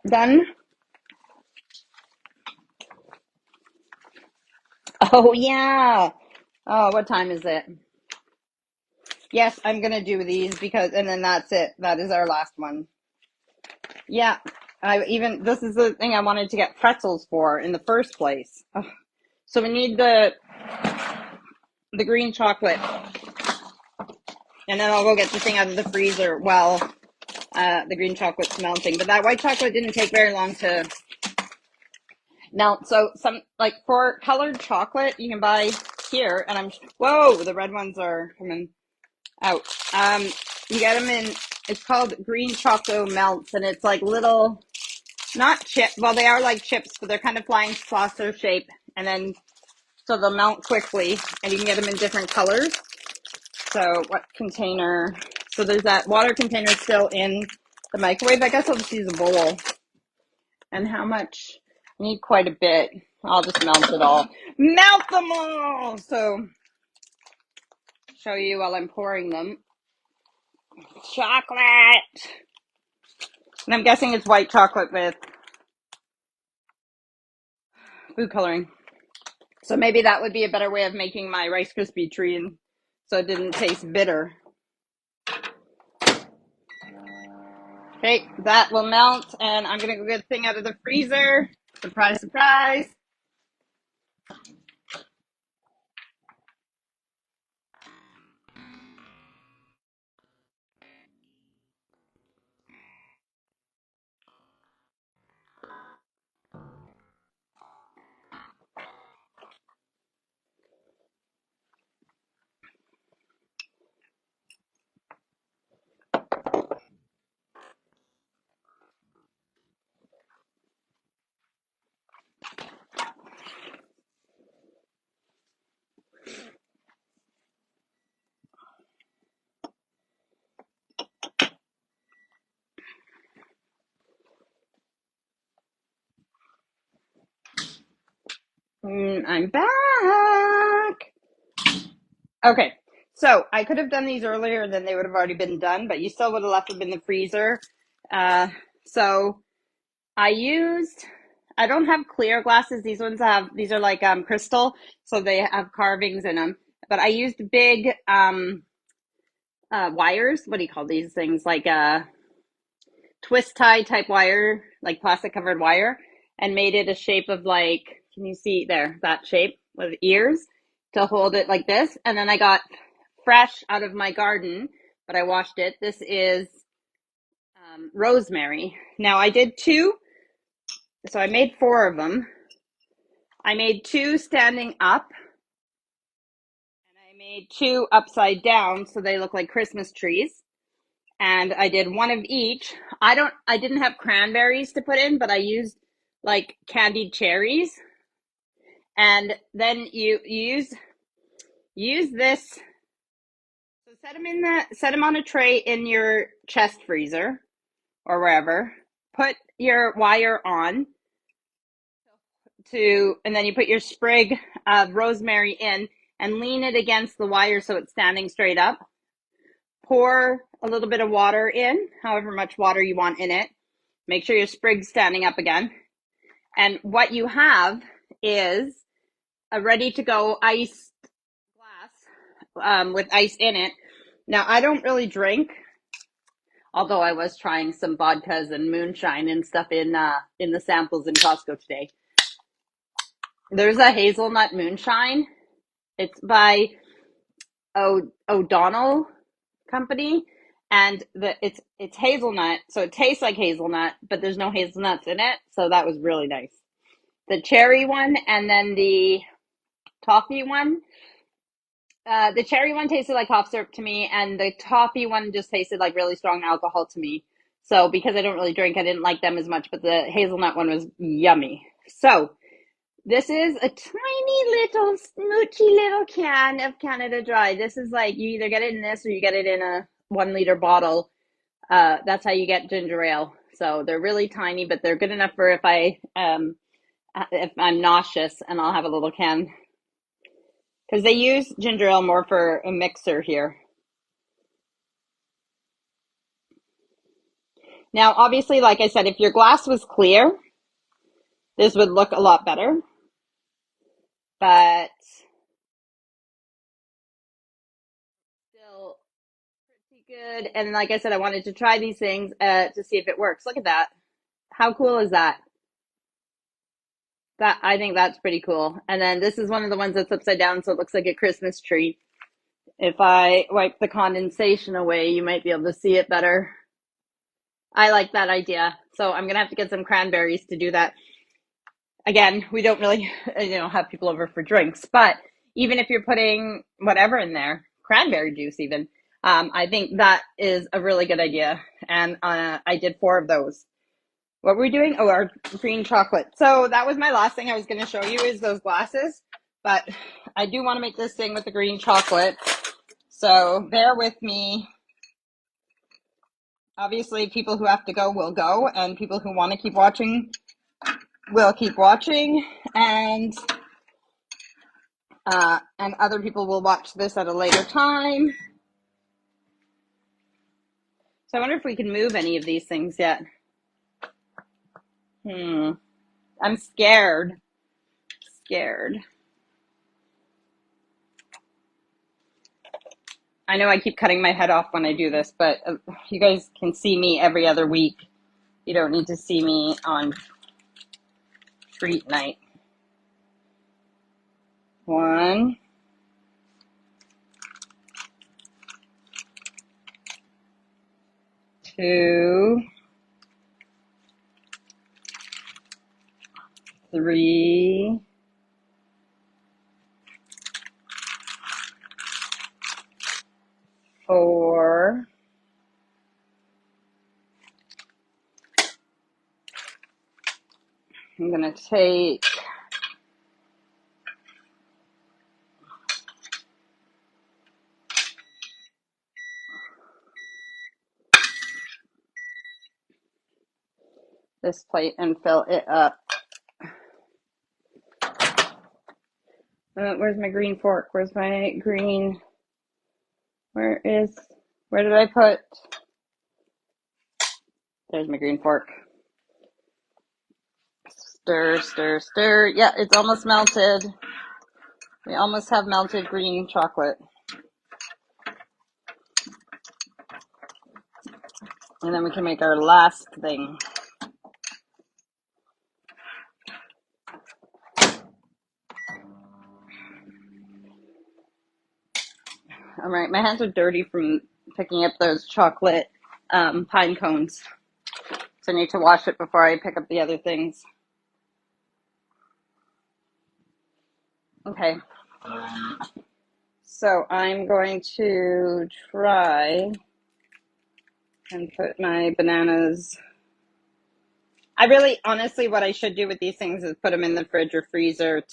Done. Oh, yeah. Oh, what time is it? Yes, I'm going to do these because, and then that's it. That is our last one. Yeah. This is the thing I wanted to get pretzels for in the first place. Ugh. So we need the green chocolate, and then I'll go get the thing out of the freezer while the green chocolate's melting. But that white chocolate didn't take very long to melt. So some, like, for colored chocolate, you can buy here, and whoa, the red ones are coming out. You get them in, it's called green choco melts, and it's like little, not chip, well, they are like chips, but they're kind of flying saucer shape, and then, so they'll melt quickly, and you can get them in different colors. So what container, so there's that water container still in the microwave. I guess I'll just use a bowl. And how much? I need quite a bit. I'll just melt it all. Melt them all! So, show you while I'm pouring them. Chocolate! And I'm guessing it's white chocolate with food coloring. So maybe that would be a better way of making my Rice Krispie treat, so it didn't taste bitter. Okay, that will melt, and I'm gonna go get the thing out of the freezer. Surprise, surprise. I'm back. Okay, so I could have done these earlier and then they would have already been done, but you still would have left them in the freezer. So I don't have clear glasses. These are like crystal, so they have carvings in them. But I used big wires. What do you call these things? Like twist tie type wire, like plastic covered wire, and made it a shape of, like, can you see there, that shape with ears to hold it like this. And then I got fresh out of my garden, but I washed it. This is rosemary. Now I did 2, so I made 4 of them. I made 2 standing up, and I made 2 upside down, so they look like Christmas trees. And I did 1 of each. I didn't have cranberries to put in, but I used like candied cherries. And then you use this. So set them on a tray in your chest freezer or wherever. Put your wire on and then you put your sprig of rosemary in and lean it against the wire so it's standing straight up. Pour a little bit of water in, however much water you want in it. Make sure your sprig's standing up again. And what you have is a ready-to-go iced glass with ice in it. Now, I don't really drink, although I was trying some vodkas and moonshine and stuff in the samples in Costco today. There's a hazelnut moonshine. It's by O'Donnell Company, and it's hazelnut, so it tastes like hazelnut, but there's no hazelnuts in it, so that was really nice. The cherry one and then the toffee one. The cherry one tasted like cough syrup to me, and the toffee one just tasted like really strong alcohol to me. So because I don't really drink, I didn't like them as much, but the hazelnut one was yummy. So this is a tiny little smoochy little can of Canada Dry. This is like, you either get it in this or you get it in a 1 liter bottle. That's how you get ginger ale. So they're really tiny, but they're good enough for if I'm nauseous, and I'll have a little can. Because they use ginger ale more for a mixer here. Now, obviously, like I said, if your glass was clear, this would look a lot better. But still pretty good. And like I said, I wanted to try these things to see if it works. Look at that. How cool is that? I think that's pretty cool. And then this is one of the ones that's upside down, so it looks like a Christmas tree. If I wipe the condensation away, you might be able to see it better. I like that idea. So I'm going to have to get some cranberries to do that. Again, we don't really, have people over for drinks, but even if you're putting whatever in there, cranberry juice even, I think that is a really good idea. And I did 4 of those. What were we doing? Oh, our green chocolate. So that was my last thing I was going to show you, is those glasses. But I do want to make this thing with the green chocolate. So bear with me. Obviously, people who have to go will go, and people who want to keep watching will keep watching, and other people will watch this at a later time. So I wonder if we can move any of these things yet. I'm scared. I know I keep cutting my head off when I do this, but you guys can see me every other week. You don't need to see me on treat night. 1, 2, 3, 4. I'm going to take this plate and fill it up. Where's my green fork? Where did I put? There's my green fork. Stir, stir, stir. Yeah, it's almost melted. We almost have melted green chocolate. And then we can make our last thing. All right, my hands are dirty from picking up those chocolate pine cones. So I need to wash it before I pick up the other things. Okay. So I'm going to try and put my bananas. Honestly, what I should do with these things is put them in the fridge or freezer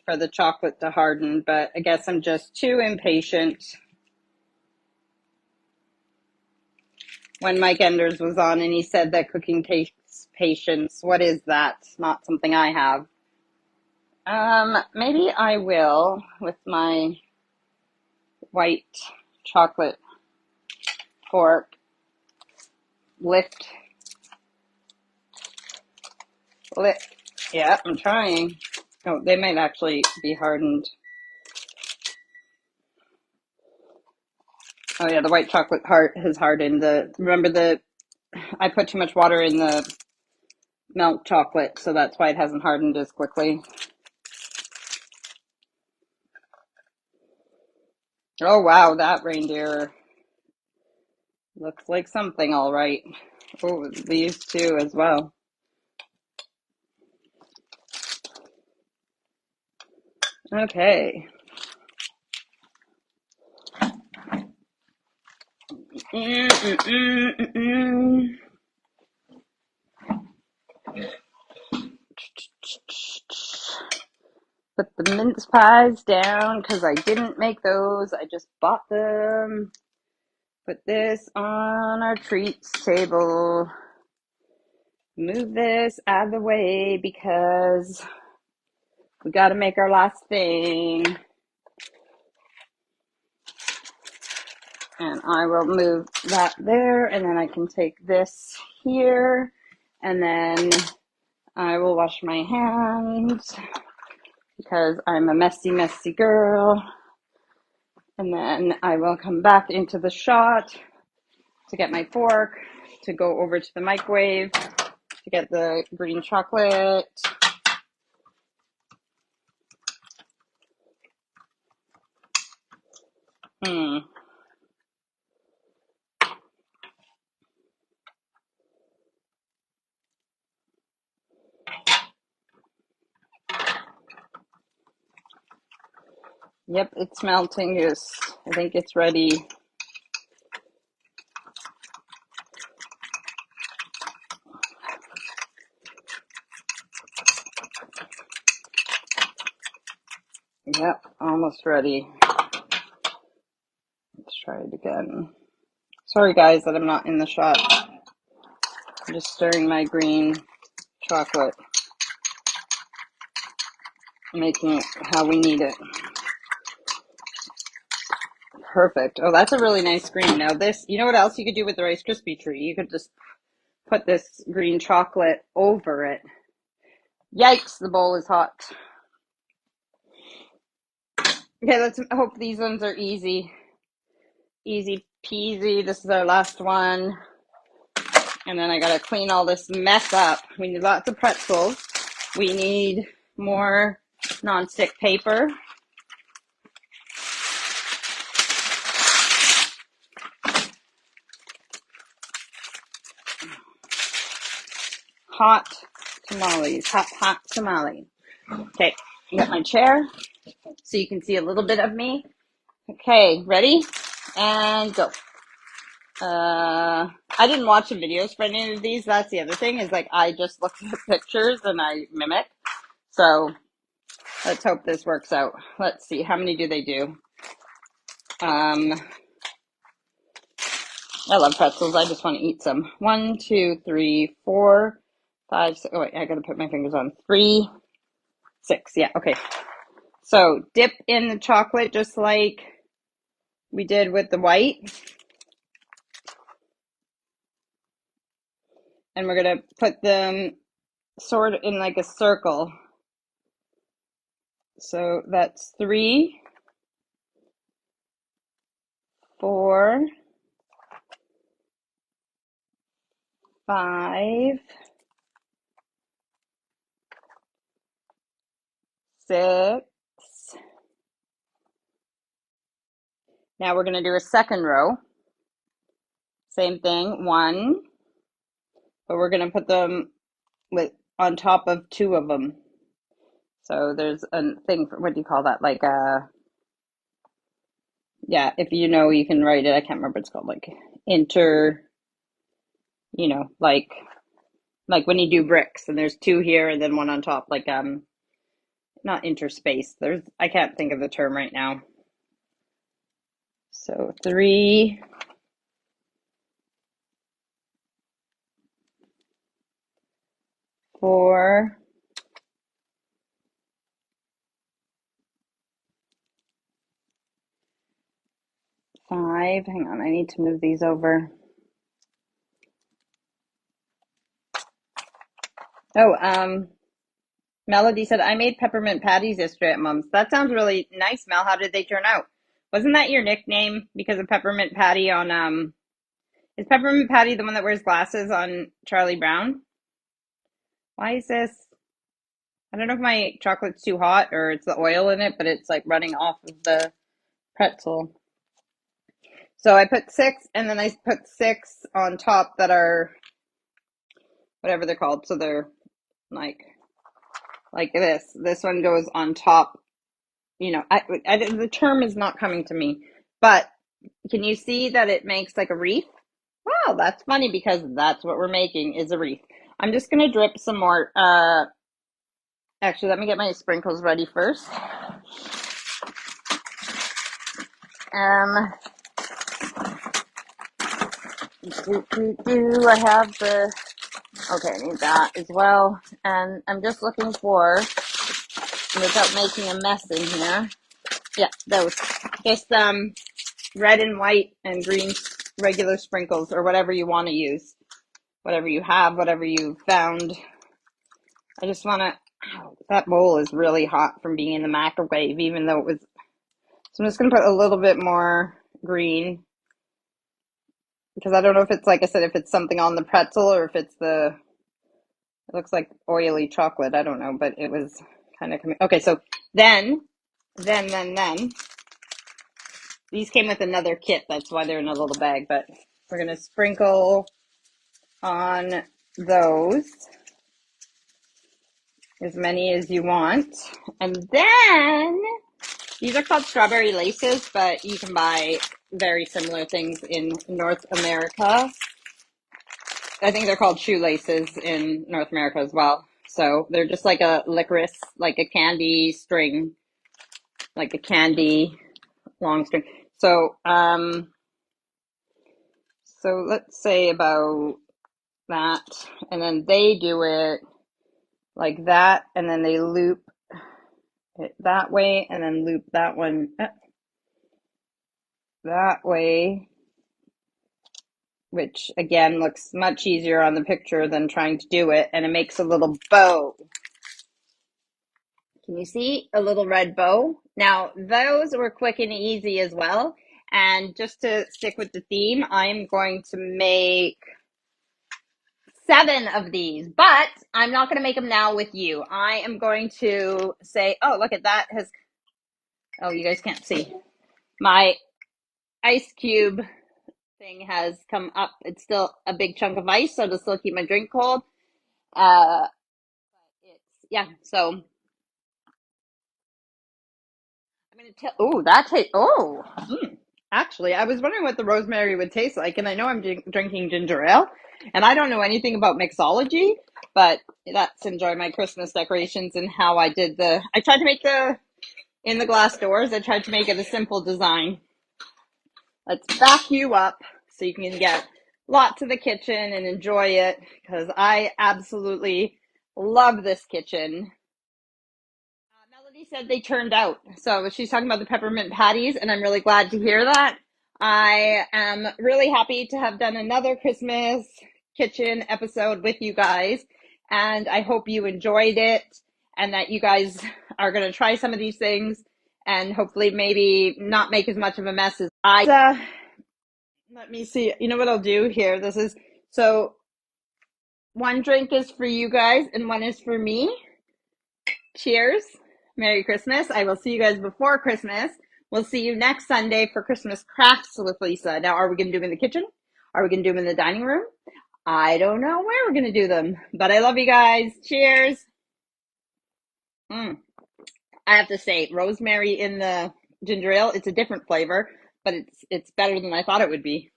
for the chocolate to harden, but I guess I'm just too impatient. When Mike Enders was on and he said that cooking takes patience, what is that? Not something I have. Maybe I will with my white chocolate fork lift. Yeah, I'm trying. Oh, they might actually be hardened. Oh yeah, the white chocolate has hardened. I put too much water in the milk chocolate, so that's why it hasn't hardened as quickly. Oh wow, that reindeer looks like something, all right. Oh, these two as well. Okay. Put the mince pies down because I didn't make those. I just bought them. Put this on our treats table. Move this out of the way because we got to make our last thing. And I will move that there, and then I can take this here, and then I will wash my hands because I'm a messy, messy girl. And then I will come back into the shot to get my fork, to go over to the microwave, to get the green chocolate. Yep, it's melting. I think it's ready. Yep, almost ready. Let's try it again. Sorry guys that I'm not in the shot. I'm just stirring my green chocolate, making it how we need it. Perfect. Oh, that's a really nice green. Now this, you know what else you could do with the Rice Krispie treat? You could just put this green chocolate over it. Yikes, the bowl is hot. Okay, let's hope these ones are easy. Easy peasy. This is our last one. And then I gotta clean all this mess up. We need lots of pretzels. We need more nonstick paper. Hot tamales. Hot tamale. Okay, I got my chair so you can see a little bit of me. Okay, ready? And go. I didn't watch the videos for any of these. That's the other thing, is like I just look at the pictures and I mimic. So let's hope this works out. Let's see, how many do they do? I love pretzels. I just want to eat some. 1, 2, 3, 4, 5, 6. Oh wait, I gotta put my fingers on. 3, 6. Yeah, okay. So dip in the chocolate just like we did with the white. And we're gonna put them sort of in like a circle. So that's 3, 4, 5, 6. Now we're going to do a second row. Same thing, 1, but we're going to put them on top of 2 of them. So there's a thing for, what do you call that? Like yeah, if you know, you can write it. I can't remember what it's called. Like like when you do bricks and there's 2 here and then 1 on top, like not interspaced. I can't think of the term right now. So 3, 4, 5. Hang on, I need to move these over. Oh, Melody said, I made peppermint patties yesterday at Mom's. That sounds really nice, Mel. How did they turn out? Wasn't that your nickname because of Peppermint Patty on, is Peppermint Patty the one that wears glasses on Charlie Brown? Why is this? I don't know if my chocolate's too hot or it's the oil in it, but it's like running off of the pretzel. So I put 6 and then I put 6 on top that are whatever they're called. So they're like this. This one goes on top. You know, the term is not coming to me, but Can you see that it makes like a wreath? Wow, that's funny because that's what we're making is a wreath. I'm just gonna drip some more. Actually, let me get my sprinkles ready first. Um, I have the, okay, I need that as well. And I'm just looking for, without making a mess in here. Yeah, those. Just red and white and green regular sprinkles or whatever you want to use. Whatever you have, whatever you found. I just want to, that bowl is really hot from being in the microwave, even though it was, so I'm just going to put a little bit more green because I don't know if it's, like I said, if it's something on the pretzel or if it's the, it looks like oily chocolate. I don't know, but it was kind of coming. Okay, so then, these came with another kit. That's why they're in a little bag, but we're going to sprinkle on those. As many as you want. And then, these are called strawberry laces, but you can buy very similar things in North America. I think they're called shoelaces in North America as well. So they're just like a licorice, like a candy string, like a candy long string. So, so let's say about that, and then they do it like that, and then they loop it that way, and then loop that one that way, which again looks much easier on the picture than trying to do it, and it makes a little bow. Can you see a little red bow? Now, those were quick and easy as well. And just to stick with the theme, I'm going to make 7 of these, but I'm not going to make them now with you. I am going to say, oh, look at that. Oh, you guys can't see. My ice cube thing has come up. It's still a big chunk of ice, so to still keep my drink cold. Yeah, so I'm gonna tell. Oh, that tastes. Oh, actually, I was wondering what the rosemary would taste like, and I know I'm drinking ginger ale, and I don't know anything about mixology, but let's enjoy my Christmas decorations and how I did the. I tried to make in the glass doors. I tried to make it a simple design. Let's back you up so you can get lots of the kitchen and enjoy it because I absolutely love this kitchen. Melody said they turned out. So she's talking about the peppermint patties, and I'm really glad to hear that. I am really happy to have done another Christmas kitchen episode with you guys, and I hope you enjoyed it and that you guys are going to try some of these things and hopefully maybe not make as much of a mess as I. Let me see. You know what I'll do here? This is, so one drink is for you guys and one is for me. Cheers. Merry Christmas. I will see you guys before Christmas. We'll see you next Sunday for Christmas crafts with Lisa. Now, are we going to do them in the kitchen? Are we going to do them in the dining room? I don't know where we're going to do them, but I love you guys. Cheers. I have to say, rosemary in the ginger ale, it's a different flavor, but it's better than I thought it would be.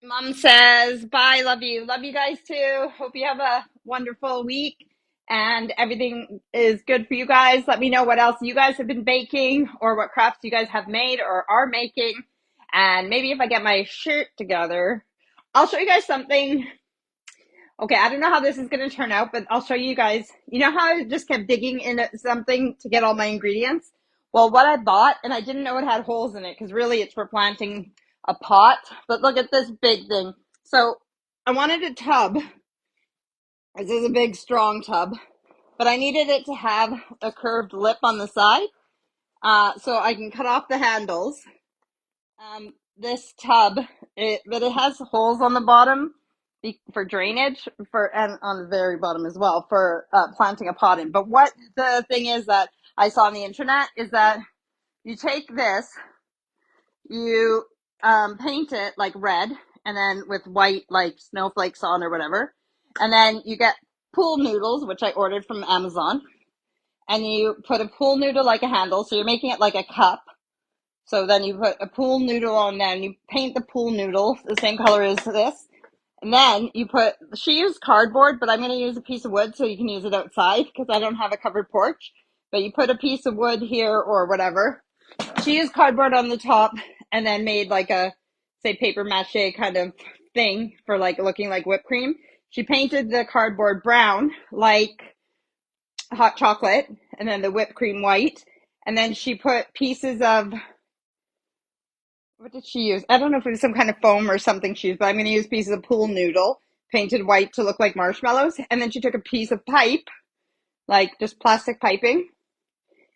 Mom says, bye, love you. Love you guys too. Hope you have a wonderful week and everything is good for you guys. Let me know what else you guys have been baking or what crafts you guys have made or are making. And maybe if I get my shirt together, I'll show you guys something. Okay, I don't know how this is going to turn out, but I'll show you guys. You know how I just kept digging into something to get all my ingredients? Well, what I bought, and I didn't know it had holes in it because really it's for planting a pot. But look at this big thing. So I wanted a tub. This is a big, strong tub. But I needed it to have a curved lip on the side so I can cut off the handles. This tub, but it has holes on the bottom for drainage and on the very bottom as well for planting a pot in. But what the thing is that I saw on the internet is that you take this, you paint it like red and then with white like snowflakes on or whatever, and then you get pool noodles, which I ordered from Amazon, and you put a pool noodle like a handle, so you're making it like a cup. So then you put a pool noodle on there and you paint the pool noodle the same color as this. And then you put, she used cardboard, but I'm going to use a piece of wood so you can use it outside because I don't have a covered porch. But you put a piece of wood here or whatever. She used cardboard on the top and then made like a, say, paper mache kind of thing for like looking like whipped cream. She painted the cardboard brown like hot chocolate and then the whipped cream white. And then she put pieces of, what did she use? I don't know if it was some kind of foam or something she used, but I'm going to use pieces of pool noodle painted white to look like marshmallows. And then she took a piece of pipe, like just plastic piping,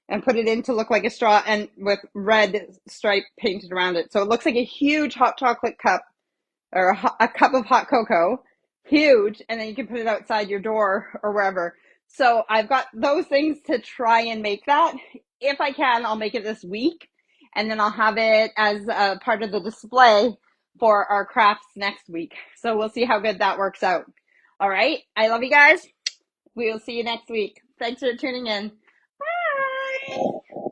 and put it in to look like a straw and with red stripe painted around it. So it looks like a huge hot chocolate cup or a cup of hot cocoa, huge, and then you can put it outside your door or wherever. So I've got those things to try and make that. If I can, I'll make it this week, and then I'll have it as a part of the display for our crafts next week. So we'll see how good that works out. All right. I love you guys. We will see you next week. Thanks for tuning in. Bye.